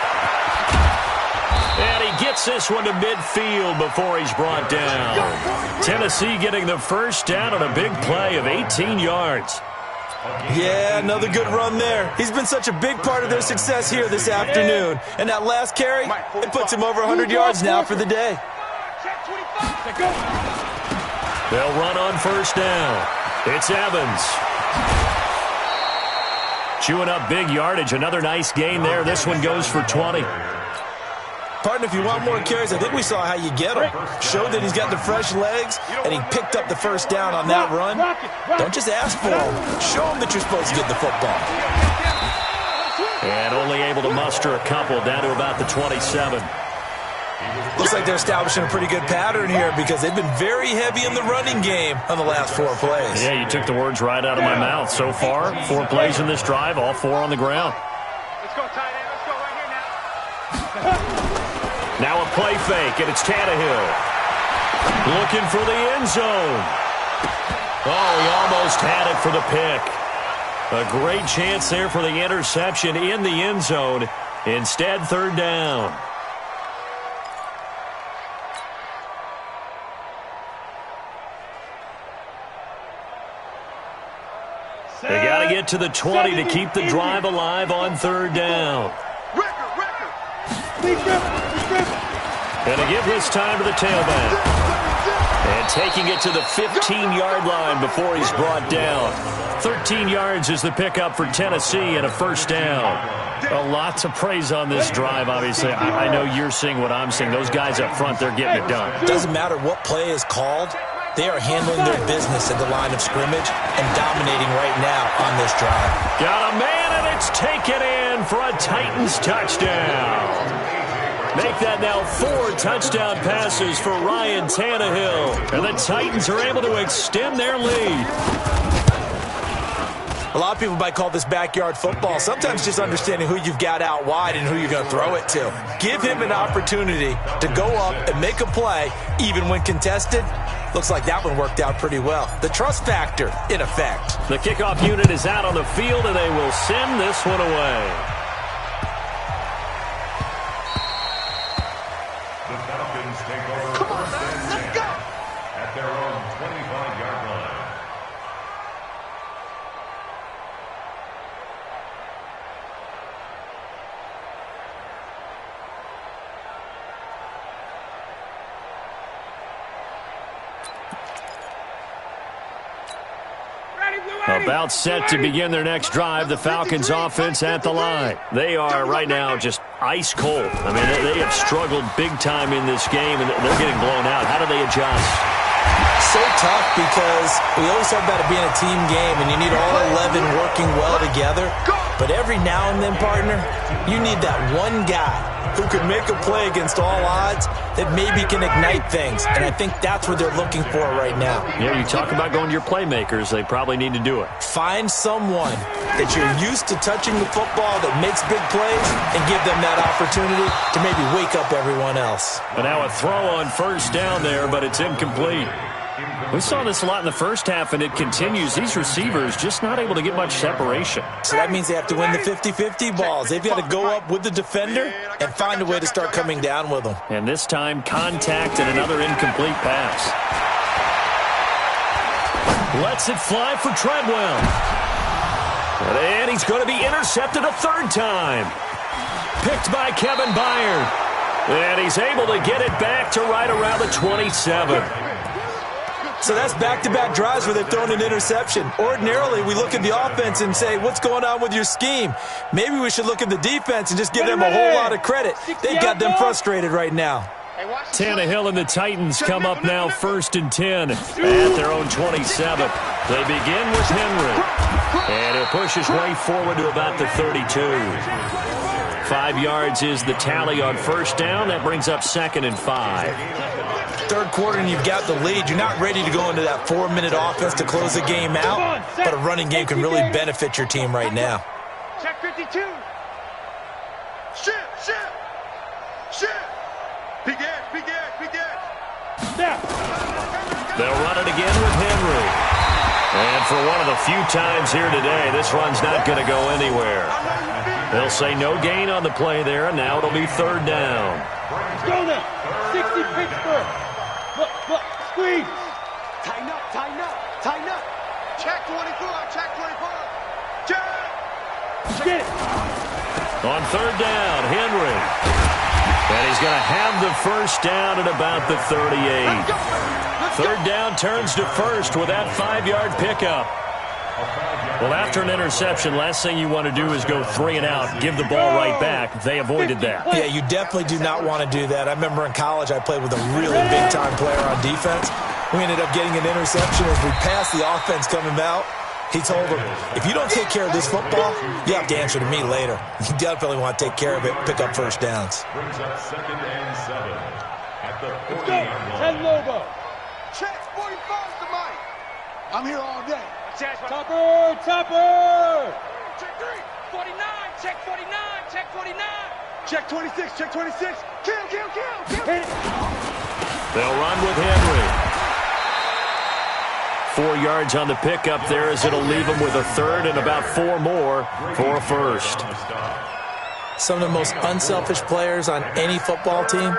And he gets this one to midfield before he's brought down. Tennessee getting the first down on a big play of 18 yards. Yeah, another good run there. He's been such a big part of their success here this afternoon. And that last carry, it puts him over 100 yards now for the day. They'll run on first down. It's Evans. Chewing up big yardage. Another nice gain there. This one goes for 20. Partner, if you want more carries, I think we saw how you get him. Showed that he's got the fresh legs, and he picked up the first down on that run. Don't just ask for him. Show him that you're supposed to get the football. And only able to muster a couple down to about the 27. Looks like they're establishing a pretty good pattern here because they've been very heavy in the running game on the last 4 plays. Yeah, you took the words right out of my mouth. So far, 4 plays in this drive, all 4 on the ground. Let's go, tight end. Let's go right here now. Now a play fake, and it's Tannehill. Looking for the end zone. Oh, he almost had it for the pick. A great chance there for the interception in the end zone. Instead, third down. They got to get to the 20 to keep the drive alive on third down. Going to give this time to the tailback. And taking it to the 15-yard line before he's brought down. 13 yards is the pickup for Tennessee and a first down. A lot to praise on this drive, obviously. I know you're seeing what I'm seeing. Those guys up front, they're getting it done. It doesn't matter what play is called. They are handling their business at the line of scrimmage and dominating right now on this drive. Got a man, and it's taken in for a Titans touchdown. Make that now 4 touchdown passes for Ryan Tannehill. And the Titans are able to extend their lead. A lot of people might call this backyard football. Sometimes just understanding who you've got out wide and who you're going to throw it to. Give him an opportunity to go up and make a play, even when contested. Looks like that one worked out pretty well. The trust factor, in effect. The kickoff unit is out on the field, and they will send this one away. The Falcons take over. Come on, let's go! At their own 25-yard line. About set to begin their next drive, the Falcons offense at the line. They are right now just ice cold. I mean, they have struggled big time in this game, and they're getting blown out. How do they adjust? So tough because we always talk about it being a team game, and you need all 11 working well together. But every now and then, partner, you need that one guy who can make a play against all odds that maybe can ignite things. And I think that's what they're looking for right now. Yeah, you talk about going to your playmakers. They probably need to do it. Find someone that you're used to touching the football that makes big plays and give them that opportunity to maybe wake up everyone else. And now a throw on first down there, but it's incomplete. We saw this a lot in the first half, and it continues. These receivers just not able to get much separation. So that means they have to win the 50-50 balls. They've got to go up with the defender and find a way to start coming down with them. And this time, contact and another incomplete pass. Lets it fly for Treadwell. And he's going to be intercepted a third time. Picked by Kevin Byard. And he's able to get it back to right around the 27. So that's back-to-back drives where they've thrown an interception. Ordinarily, we look at the offense and say, what's going on with your scheme? Maybe we should look at the defense and just give them a whole lot of credit. They've got them frustrated right now. Tannehill and the Titans come up now 1st and 10 at their own 27. They begin with Henry. And he'll push his way forward to about the 32. 5 yards is the tally on first down. That brings up 2nd and 5. Third quarter and you've got the lead. You're not ready to go into that 4-minute offense to close the game out, but a running game can really benefit your team right now. Check 52. Shit. Begin. They'll run it again with Henry. And for one of the few times here today, this run's not going to go anywhere. They'll say no gain on the play there, and now it'll be 3rd down. Let's go now. 60 Pittsburgh. Look, squeeze. Tighten up. Check 24. Check. Get it. On 3rd down, Henry. And he's going to have the first down at about the 38. 3rd down turns to first with that 5-yard pickup. Well, after an interception, last thing you want to do is go 3 and out, give the ball right back. They avoided that. Yeah, you definitely do not want to do that. I remember in college I played with a really big-time player on defense. We ended up getting an interception as we passed the offense coming out. He told him, if you don't take care of this football, you have to answer to me later. You definitely want to take care of it, pick up first downs. Brings up 2nd and 7 at the 40-yard line. 10 Lobo. Check 45 to Mike. I'm here all day. Topper. Check 3. 49. Check 49. Check 26. Kill. Hit it. They'll run with Henry. 4 yards on the pickup there as it'll leave them with a 3rd and about 4 more for a first. Some of the most unselfish players on any football team,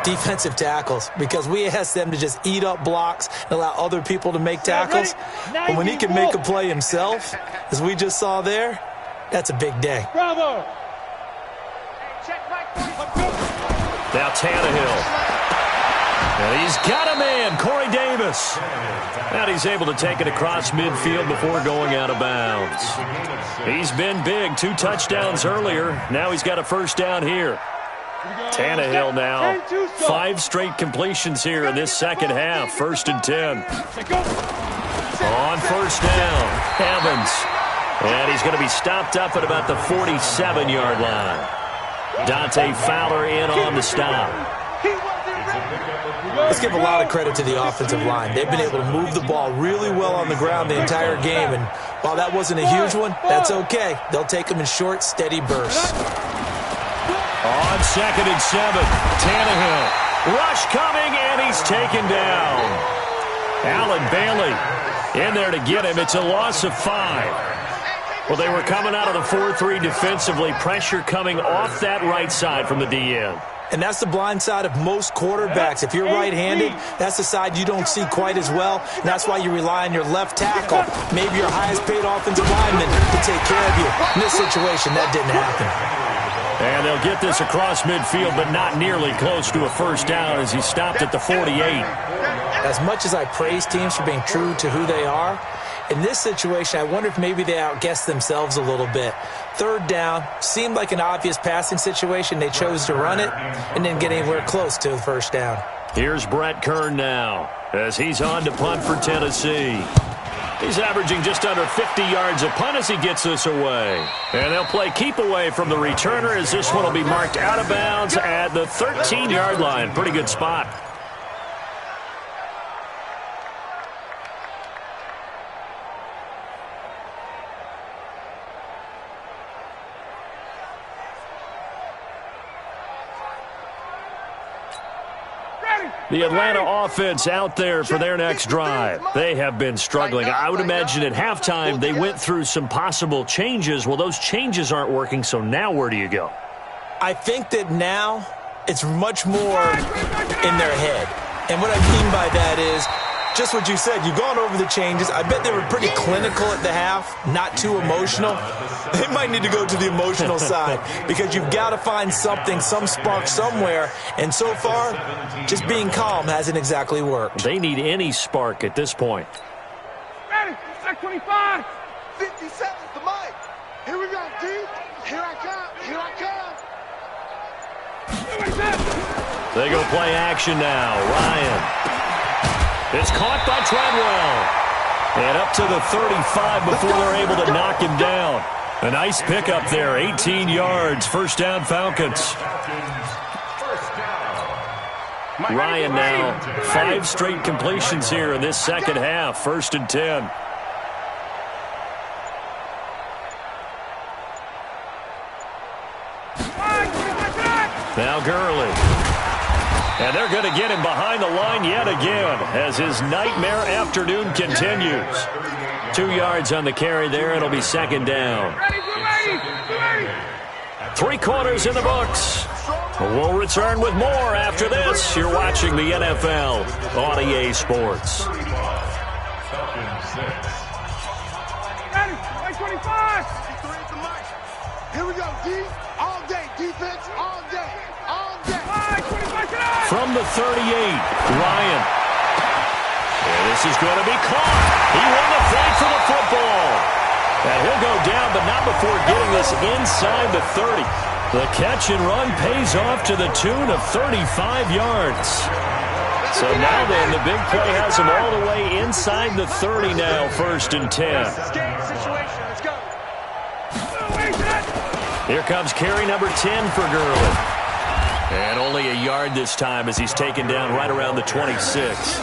defensive tackles, because we ask them to just eat up blocks and allow other people to make tackles. But when he can make a play himself, as we just saw there, that's a big day. Bravo. Now Tannehill. And he's got a man, Corey Davis. And he's able to take it across midfield before going out of bounds. He's been big, 2 touchdowns earlier. Now he's got a first down here. Tannehill now, 5 straight completions here in this second half, 1st and 10. On first down, Evans. And he's going to be stopped up at about the 47-yard line. Dante Fowler in on the stop. He wasn't Let's give a lot of credit to the offensive line. They've been able to move the ball really well on the ground the entire game, and while that wasn't a huge one, that's okay. They'll take them in short, steady bursts. On 2nd and 7, Tannehill. Rush coming, and he's taken down. Allen Bailey in there to get him. It's a loss of 5. Well, they were coming out of the 4-3 defensively. Pressure coming off that right side from the DN. And that's the blind side of most quarterbacks. If you're right-handed, that's the side you don't see quite as well. And that's why you rely on your left tackle, maybe your highest-paid offensive lineman, to take care of you. In this situation, that didn't happen. And they'll get this across midfield, but not nearly close to a first down as he stopped at the 48. As much as I praise teams for being true to who they are, in this situation, I wonder if maybe they outguessed themselves a little bit. 3rd down, seemed like an obvious passing situation. They chose to run it and didn't get anywhere close to the first down. Here's Brett Kern now as he's on to punt for Tennessee. He's averaging just under 50 yards a punt as he gets this away. And they'll play keep away from the returner as this one will be marked out of bounds at the 13-yard line. Pretty good spot. The Atlanta offense out there for their next drive. They have been struggling. I would imagine at halftime they went through some possible changes. Well, those changes aren't working, so now where do you go? I think that now it's much more in their head. And what I mean by that is just what you said. You've gone over the changes. I bet they were pretty clinical at the half, not too emotional. They might need to go to the emotional side because you've got to find something, some spark somewhere. And so far, just being calm hasn't exactly worked. They need any spark at this point. Ready, 25, 50 seconds to Mike. Here we go, D. Here I come. Here I come. They go play action now. Ryan. It's caught by Treadwell. And up to the 35 before they're able to knock him down. A nice pickup there, 18 yards. First down, Falcons. Ryan now, 5 straight completions here in this second half. 1st and 10. Now Gurley. And they're going to get him behind the line yet again as his nightmare afternoon continues. 2 yards on the carry there. It'll be 2nd down. 3 quarters in the books. We'll return with more after this. You're watching the NFL on EA Sports. Ready, 25. Here we go, D. All day, defense, all day, all day. From the 38, Ryan. And this is going to be caught. He won the fight for the football. And he'll go down, but not before getting this inside the 30. The catch and run pays off to the tune of 35 yards. So now then, the big play has him all the way inside the 30 now, 1st and 10. Here comes carry number 10 for Gurley. And only a yard this time as he's taken down right around the 26.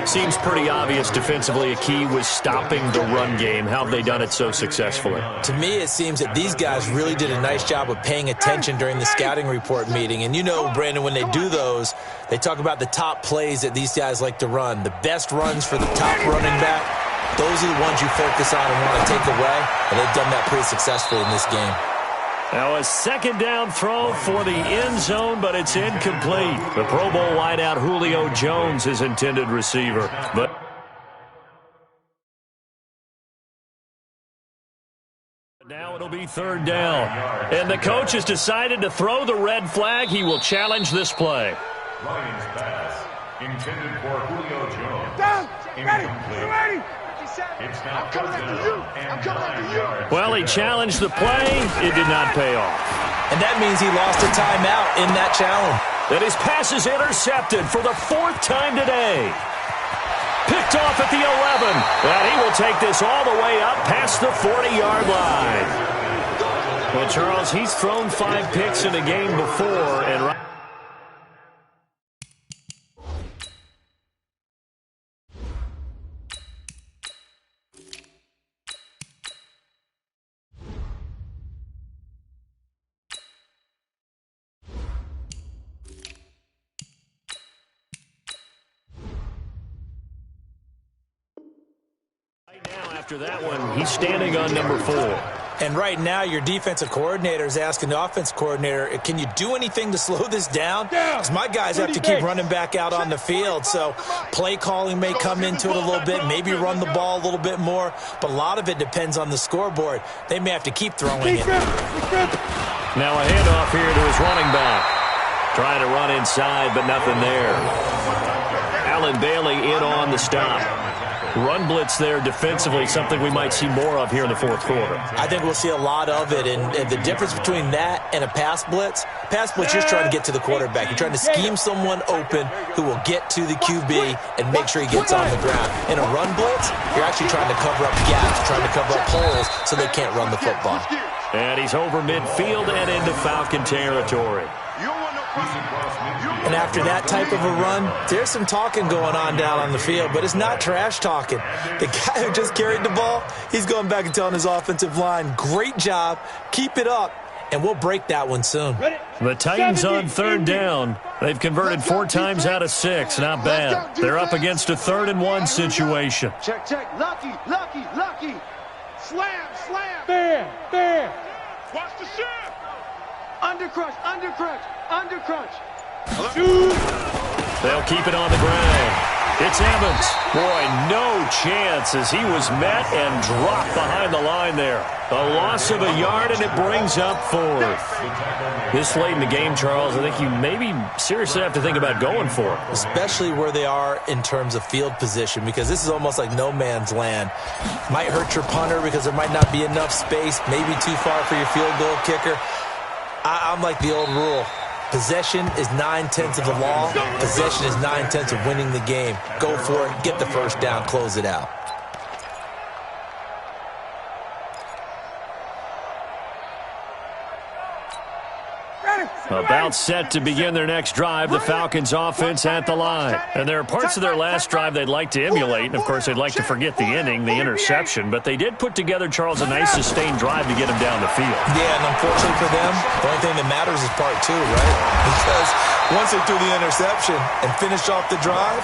Seems pretty obvious defensively a key was stopping the run game. How have they done it so successfully? To me, it seems that these guys really did a nice job of paying attention during the scouting report meeting. And you know, Brandon, when they do those, they talk about the top plays that these guys like to run. The best runs for the top running back, those are the ones you focus on and want to take away. And they've done that pretty successfully in this game. Now a 2nd down throw for the end zone, but it's incomplete. The Pro Bowl wideout Julio Jones is intended receiver. But now it'll be 3rd down. And the coach has decided to throw the red flag. He will challenge this play. Lions pass intended for Julio Jones. Down, ready, Incomplete. It's now I'm coming after you. I'm coming after you. Well, he challenged the play. It did not pay off. And that means he lost a timeout in that challenge. And his pass is intercepted for the 4th time today. Picked off at the 11. And he will take this all the way up past the 40-yard line. Well, Charles, he's thrown 5 picks in a game before, and after that one, he's standing on number 4. And right now, your defensive coordinator is asking the offense coordinator, can you do anything to slow this down? Because my guys have to keep running back out on the field. So play calling may come into it a little bit, maybe run the ball a little bit more. But a lot of it depends on the scoreboard. They may have to keep throwing it. Now a handoff here to his running back. Trying to run inside, but nothing there. Allen Bailey in on the stop. Run blitz there defensively, something we might see more of here in the fourth quarter. I think we'll see a lot of it, and the difference between that and a pass blitz, you're just trying to get to the quarterback. You're trying to scheme someone open who will get to the QB and make sure he gets on the ground. In a run blitz, you're actually trying to cover up gaps, trying to cover up holes so they can't run the football. And he's over midfield and into Falcon territory. And after that type of a run, there's some talking going on down on the field, but it's not trash talking. The guy who just carried the ball, he's going back and telling his offensive line, great job, keep it up, and we'll break that one soon. The Titans on third down. They've converted 4 times out of 6. Not bad. They're up against a 3rd-and-1 situation. Check. Lucky. Slam. Bam. Watch the shift. Undercrush. They'll keep it on the ground. It's Evans. Boy, no chance as he was met and dropped behind the line there. A loss of a yard, and it brings up 4th. This late in the game, Charles, I think you maybe seriously have to think about going for it. Especially where they are in terms of field position, because this is almost like no man's land. Might hurt your punter because there might not be enough space, maybe too far for your field goal kicker. I'm like the old rule. Possession is 9/10 of the law. Possession is 9/10 of winning the game. Go for it. Get the first down. Close it out. About set to begin their next drive, the Falcons offense at the line. And there are parts of their last drive they'd like to emulate, and of course they'd like to forget the inning, the interception, but they did put together, Charles, a nice sustained drive to get them down the field. Yeah, and unfortunately for them, the only thing that matters is part 2, right? Because once they threw the interception and finished off the drive,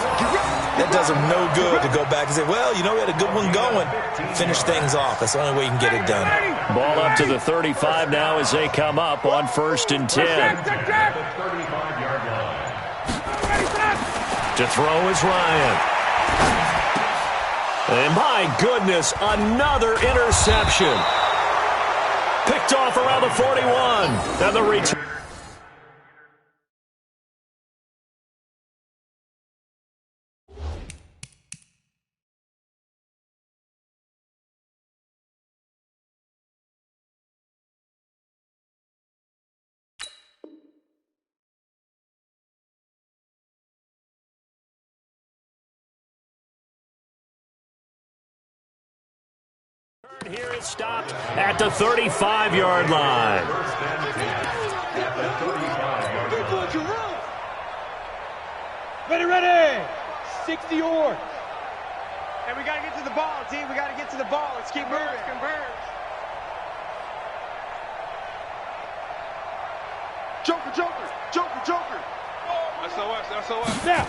that does them no good to go back and say, well, we had a good one going. Finish things off. That's the only way you can get it done. Ball up to the 35 now as they come up on 1st and 10. To throw is Ryan. And my goodness, another interception. Picked off around the 41. And the return. Here it stopped at the 35-yard line. Ready. 60 yards. And we got to get to the ball, team. We got to get to the ball. Let's keep moving. Converge. Joker. SOS. Now.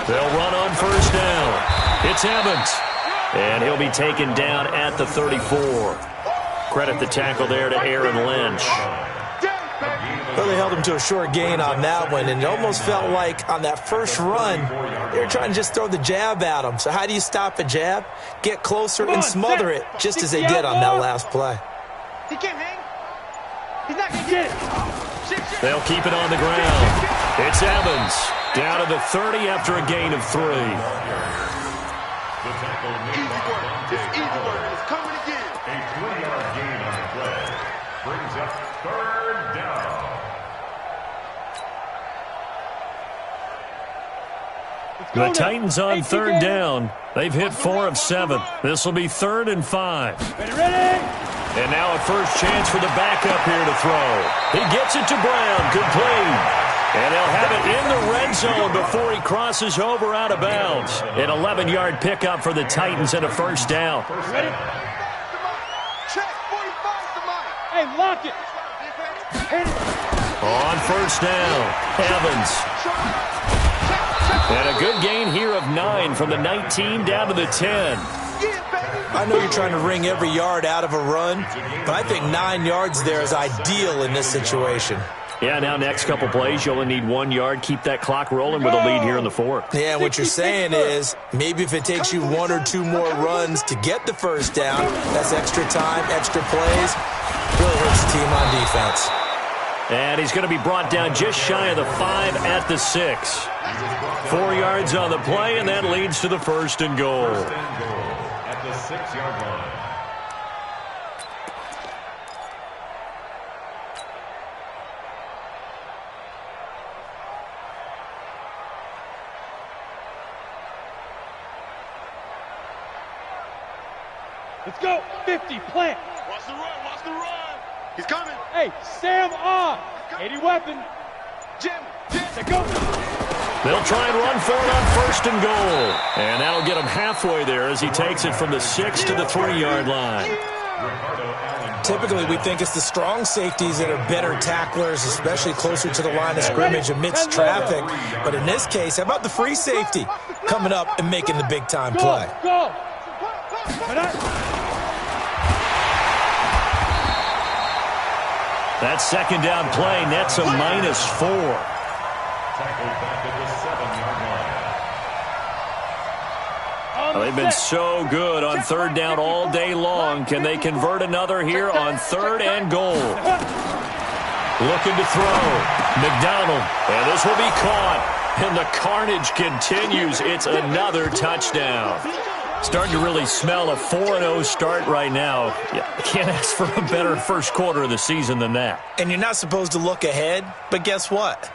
They'll run on 1st down. It's Evans. And he'll be taken down at the 34. Credit the tackle there to Aaron Lynch. Well, they held him to a short gain on that one, and it almost felt like on that first run, they were trying to just throw the jab at him. So how do you stop a jab? Get closer and smother it, just as they did on that last play. He can't hang. He's not going to get it. They'll keep it on the ground. It's Evans. Down to the 30 after a gain of 3. Easy work. It's coming again. A 3-yard gain on the play brings up 3rd down. The Titans on 3rd down. They've hit 4 of 7. This will be 3rd and 5. Ready? And now a first chance for the backup here to throw. He gets it to Brown, complete. And they'll have it in the red zone before he crosses over out of bounds. An 11-yard pickup for the Titans and a first down. Ready? Check 45 to Mike. Hey, lock it. On 1st down, Evans. And a good gain here of 9 from the 19 down to the 10. I know you're trying to wring every yard out of a run, but I think 9 yards there is ideal in this situation. Yeah, now next couple plays, you only need 1 yard. Keep that clock rolling with a lead here in the fourth. Yeah, what you're saying is maybe if it takes you 1 or 2 more runs to get the first down, that's extra time, extra plays, really hurts the team on defense. And he's going to be brought down just shy of the 5 at the 6. 4 yards on the play, and that leads to the 1st and goal. First and goal at the 6-yard line. Let's go. 50, plant. Watch the run, watch the run. He's coming. Hey, Sam on. 80 weapon. Jim. Say go. They'll try and run for it on 1st and goal. And that'll get him halfway there as he takes it from the 6 to the 3-yard line. Typically, we think it's the strong safeties that are better tacklers, especially closer to the line of scrimmage amidst traffic. But in this case, how about the free safety coming up and making the big-time play? Go. That 2nd down play nets a -4. Tackled back at the 7-yard line. Well, they've been so good on 3rd down all day long. Can they convert another here on 3rd and goal? Looking to throw. McDonald. And this will be caught. And the carnage continues. It's another touchdown. Starting to really smell a 4-0 start right now. You can't ask for a better first quarter of the season than that. And you're not supposed to look ahead, but guess what?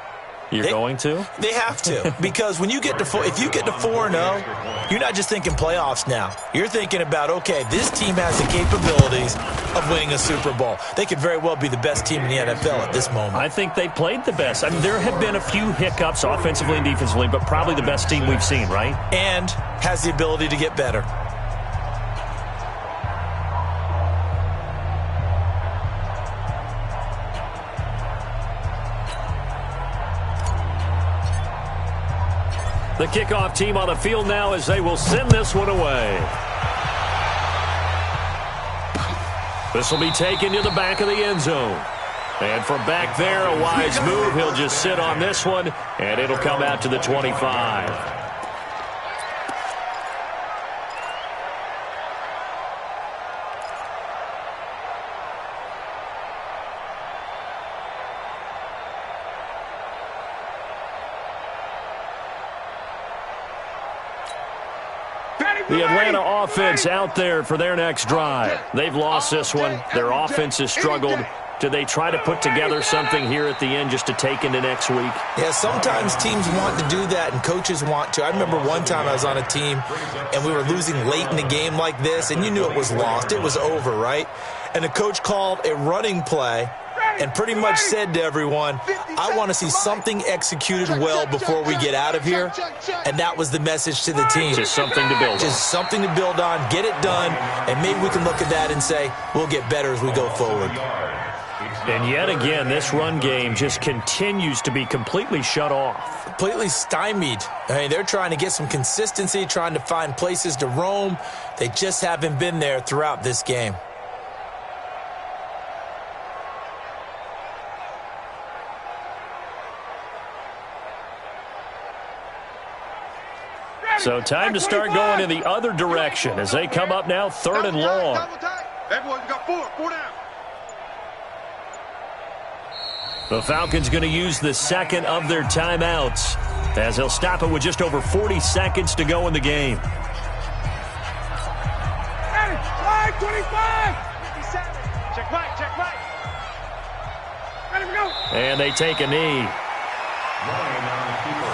You're going to? They have to, because when you get to if you get to 4-0, you're not just thinking playoffs now. You're thinking about, okay, this team has the capabilities of winning a Super Bowl. They could very well be the best team in the NFL at this moment. I think they played the best. I mean, there have been a few hiccups offensively and defensively, but probably the best team we've seen, right? And has the ability to get better. The kickoff team on the field now as they will send this one away. This will be taken to the back of the end zone. And from back there, a wise move. He'll just sit on this one, and it'll come out to the 25. The Atlanta offense out there for their next drive. They've lost this one. Their offense has struggled. Do they try to put together something here at the end just to take into next week? Yeah, sometimes teams want to do that and coaches want to. I remember one time I was on a team and we were losing late in the game like this, and you knew it was lost. It was over, right? And the coach called a running play and pretty much said to everyone, I want to see something executed well before we get out of here. And that was the message to the team. Just something to build on. Just something to build on, get it done, and maybe we can look at that and say, we'll get better as we go forward. And yet again, this run game just continues to be completely shut off. Completely stymied. I mean, they're trying to get some consistency, trying to find places to roam. They just haven't been there throughout this game. So time to start going in the other direction as they come up now 3rd and long. Everyone, you got 4 down. The Falcons going to use the 2nd of their timeouts as they'll stop it with just over 40 seconds to go in the game. 25. 57. Check right. Ready to go. And they take a knee. Line on the keeper.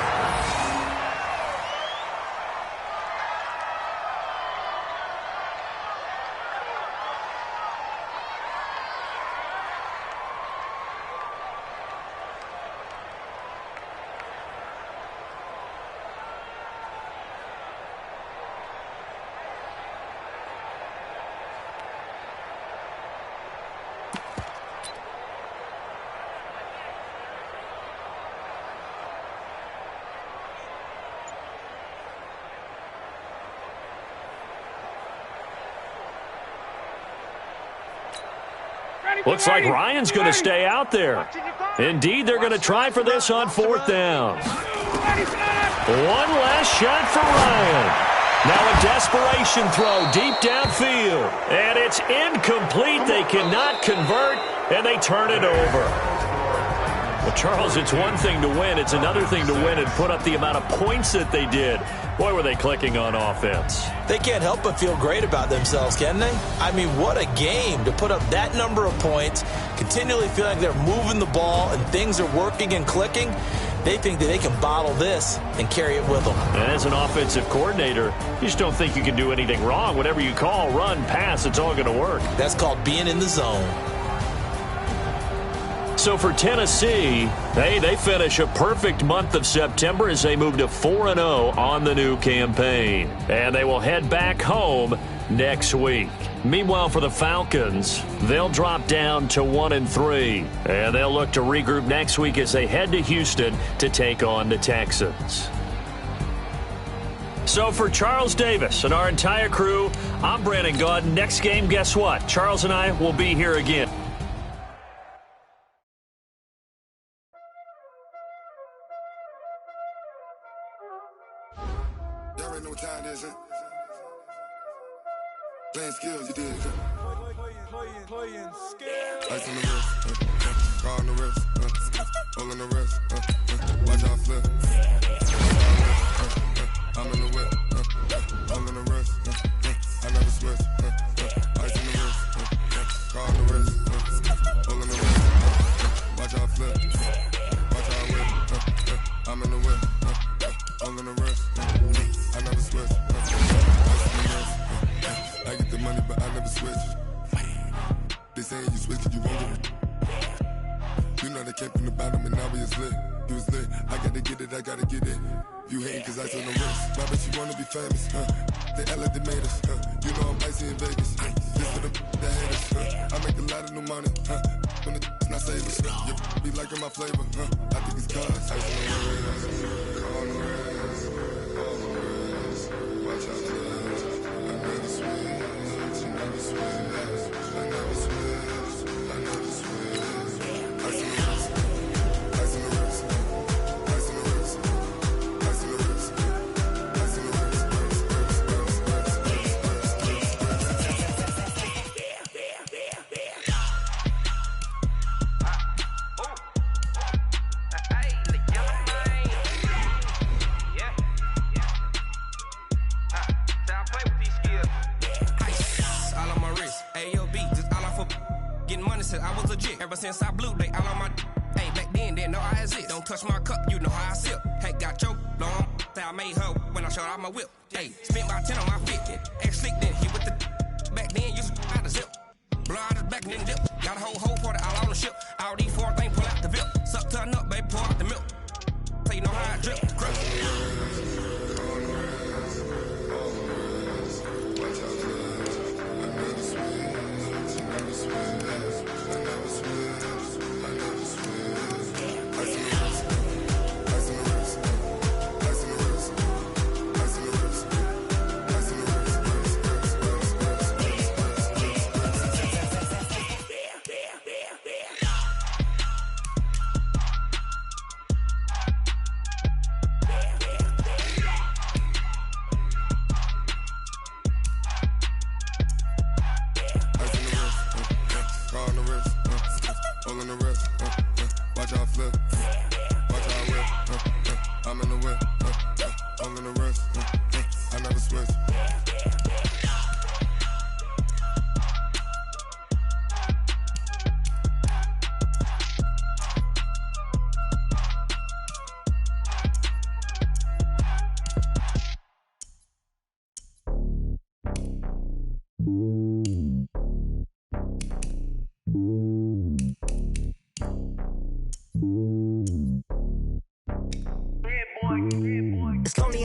Looks like Ryan's going to stay out there. Indeed, they're going to try for this on 4th down. One last shot for Ryan. Now a desperation throw deep downfield. And it's incomplete. They cannot convert, and they turn it over. Well, Charles, it's one thing to win. It's another thing to win and put up the amount of points that they did. Boy, were they clicking on offense. They can't help but feel great about themselves, can they? I mean, what a game to put up that number of points, continually feel like they're moving the ball and things are working and clicking. They think that they can bottle this and carry it with them. And as an offensive coordinator, you just don't think you can do anything wrong. Whatever you call, run, pass, it's all going to work. That's called being in the zone. So for Tennessee, they finish a perfect month of September as they move to 4-0 on the new campaign. And they will head back home next week. Meanwhile, for the Falcons, they'll drop down to 1-3. And they'll look to regroup next week as they head to Houston to take on the Texans. So for Charles Davis and our entire crew, I'm Brandon Gaudin. Next game, guess what? Charles and I will be here again. Playing skills, you did. Playing skills. Ice on the wrist, car on the wrist, hole on the wrist, watch out flip. I'm in the whip, hole on the wrist, I never switch. Ice on the wrist, car on the wrist, hole on the wrist, watch out flip. Watch out whip, I'm in the whip, hole on the wrist, I never switch. I get the money, but I never switch. They saying you switch it, you won't get it. You know they came from the bottom and now we is lit. You was lit, I gotta get it, I gotta get it. You hating cause I on the wrist. Why bet you wanna be famous, They act like they made us, You know I'm icy in Vegas, This for the that haters, I make a lot of new money, When it's not savers, You be liking my flavor, I think it's cause ice on the wrist, on the wrist, on the wrist. Watch out, I never switch. I never switch. I never switch. I never switch. Ice in the wrist. Ice in the wrist. Ice in the wrist. Ice in the wrist. Ice in the wrist. I was legit ever since I blew they all on my hey back then didn't know I exist. Don't touch my cup, you know how I sip. Hey, got choked long, say I made her when I showed out my whip. Hey, spent about 10 on my 50. Ex slick then he with the back then used to out the zip. Blow out his back and then dip. Got a whole for the all on the ship. All these 4 things pull out the VIP. Suck turn up, baby, pour out the milk. So you know how I drip. Crush.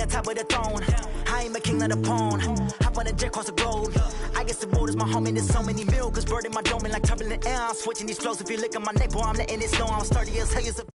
Top of the throne, I ain't a king of the pawn. Hop on a jet across the globe. I guess the waters my homie, there's so many milk. Cause bird in my dome and like turbulent air. I'm switching these flows. If you look at my neck, boy, I'm letting it snow. I'm sturdy as hell as a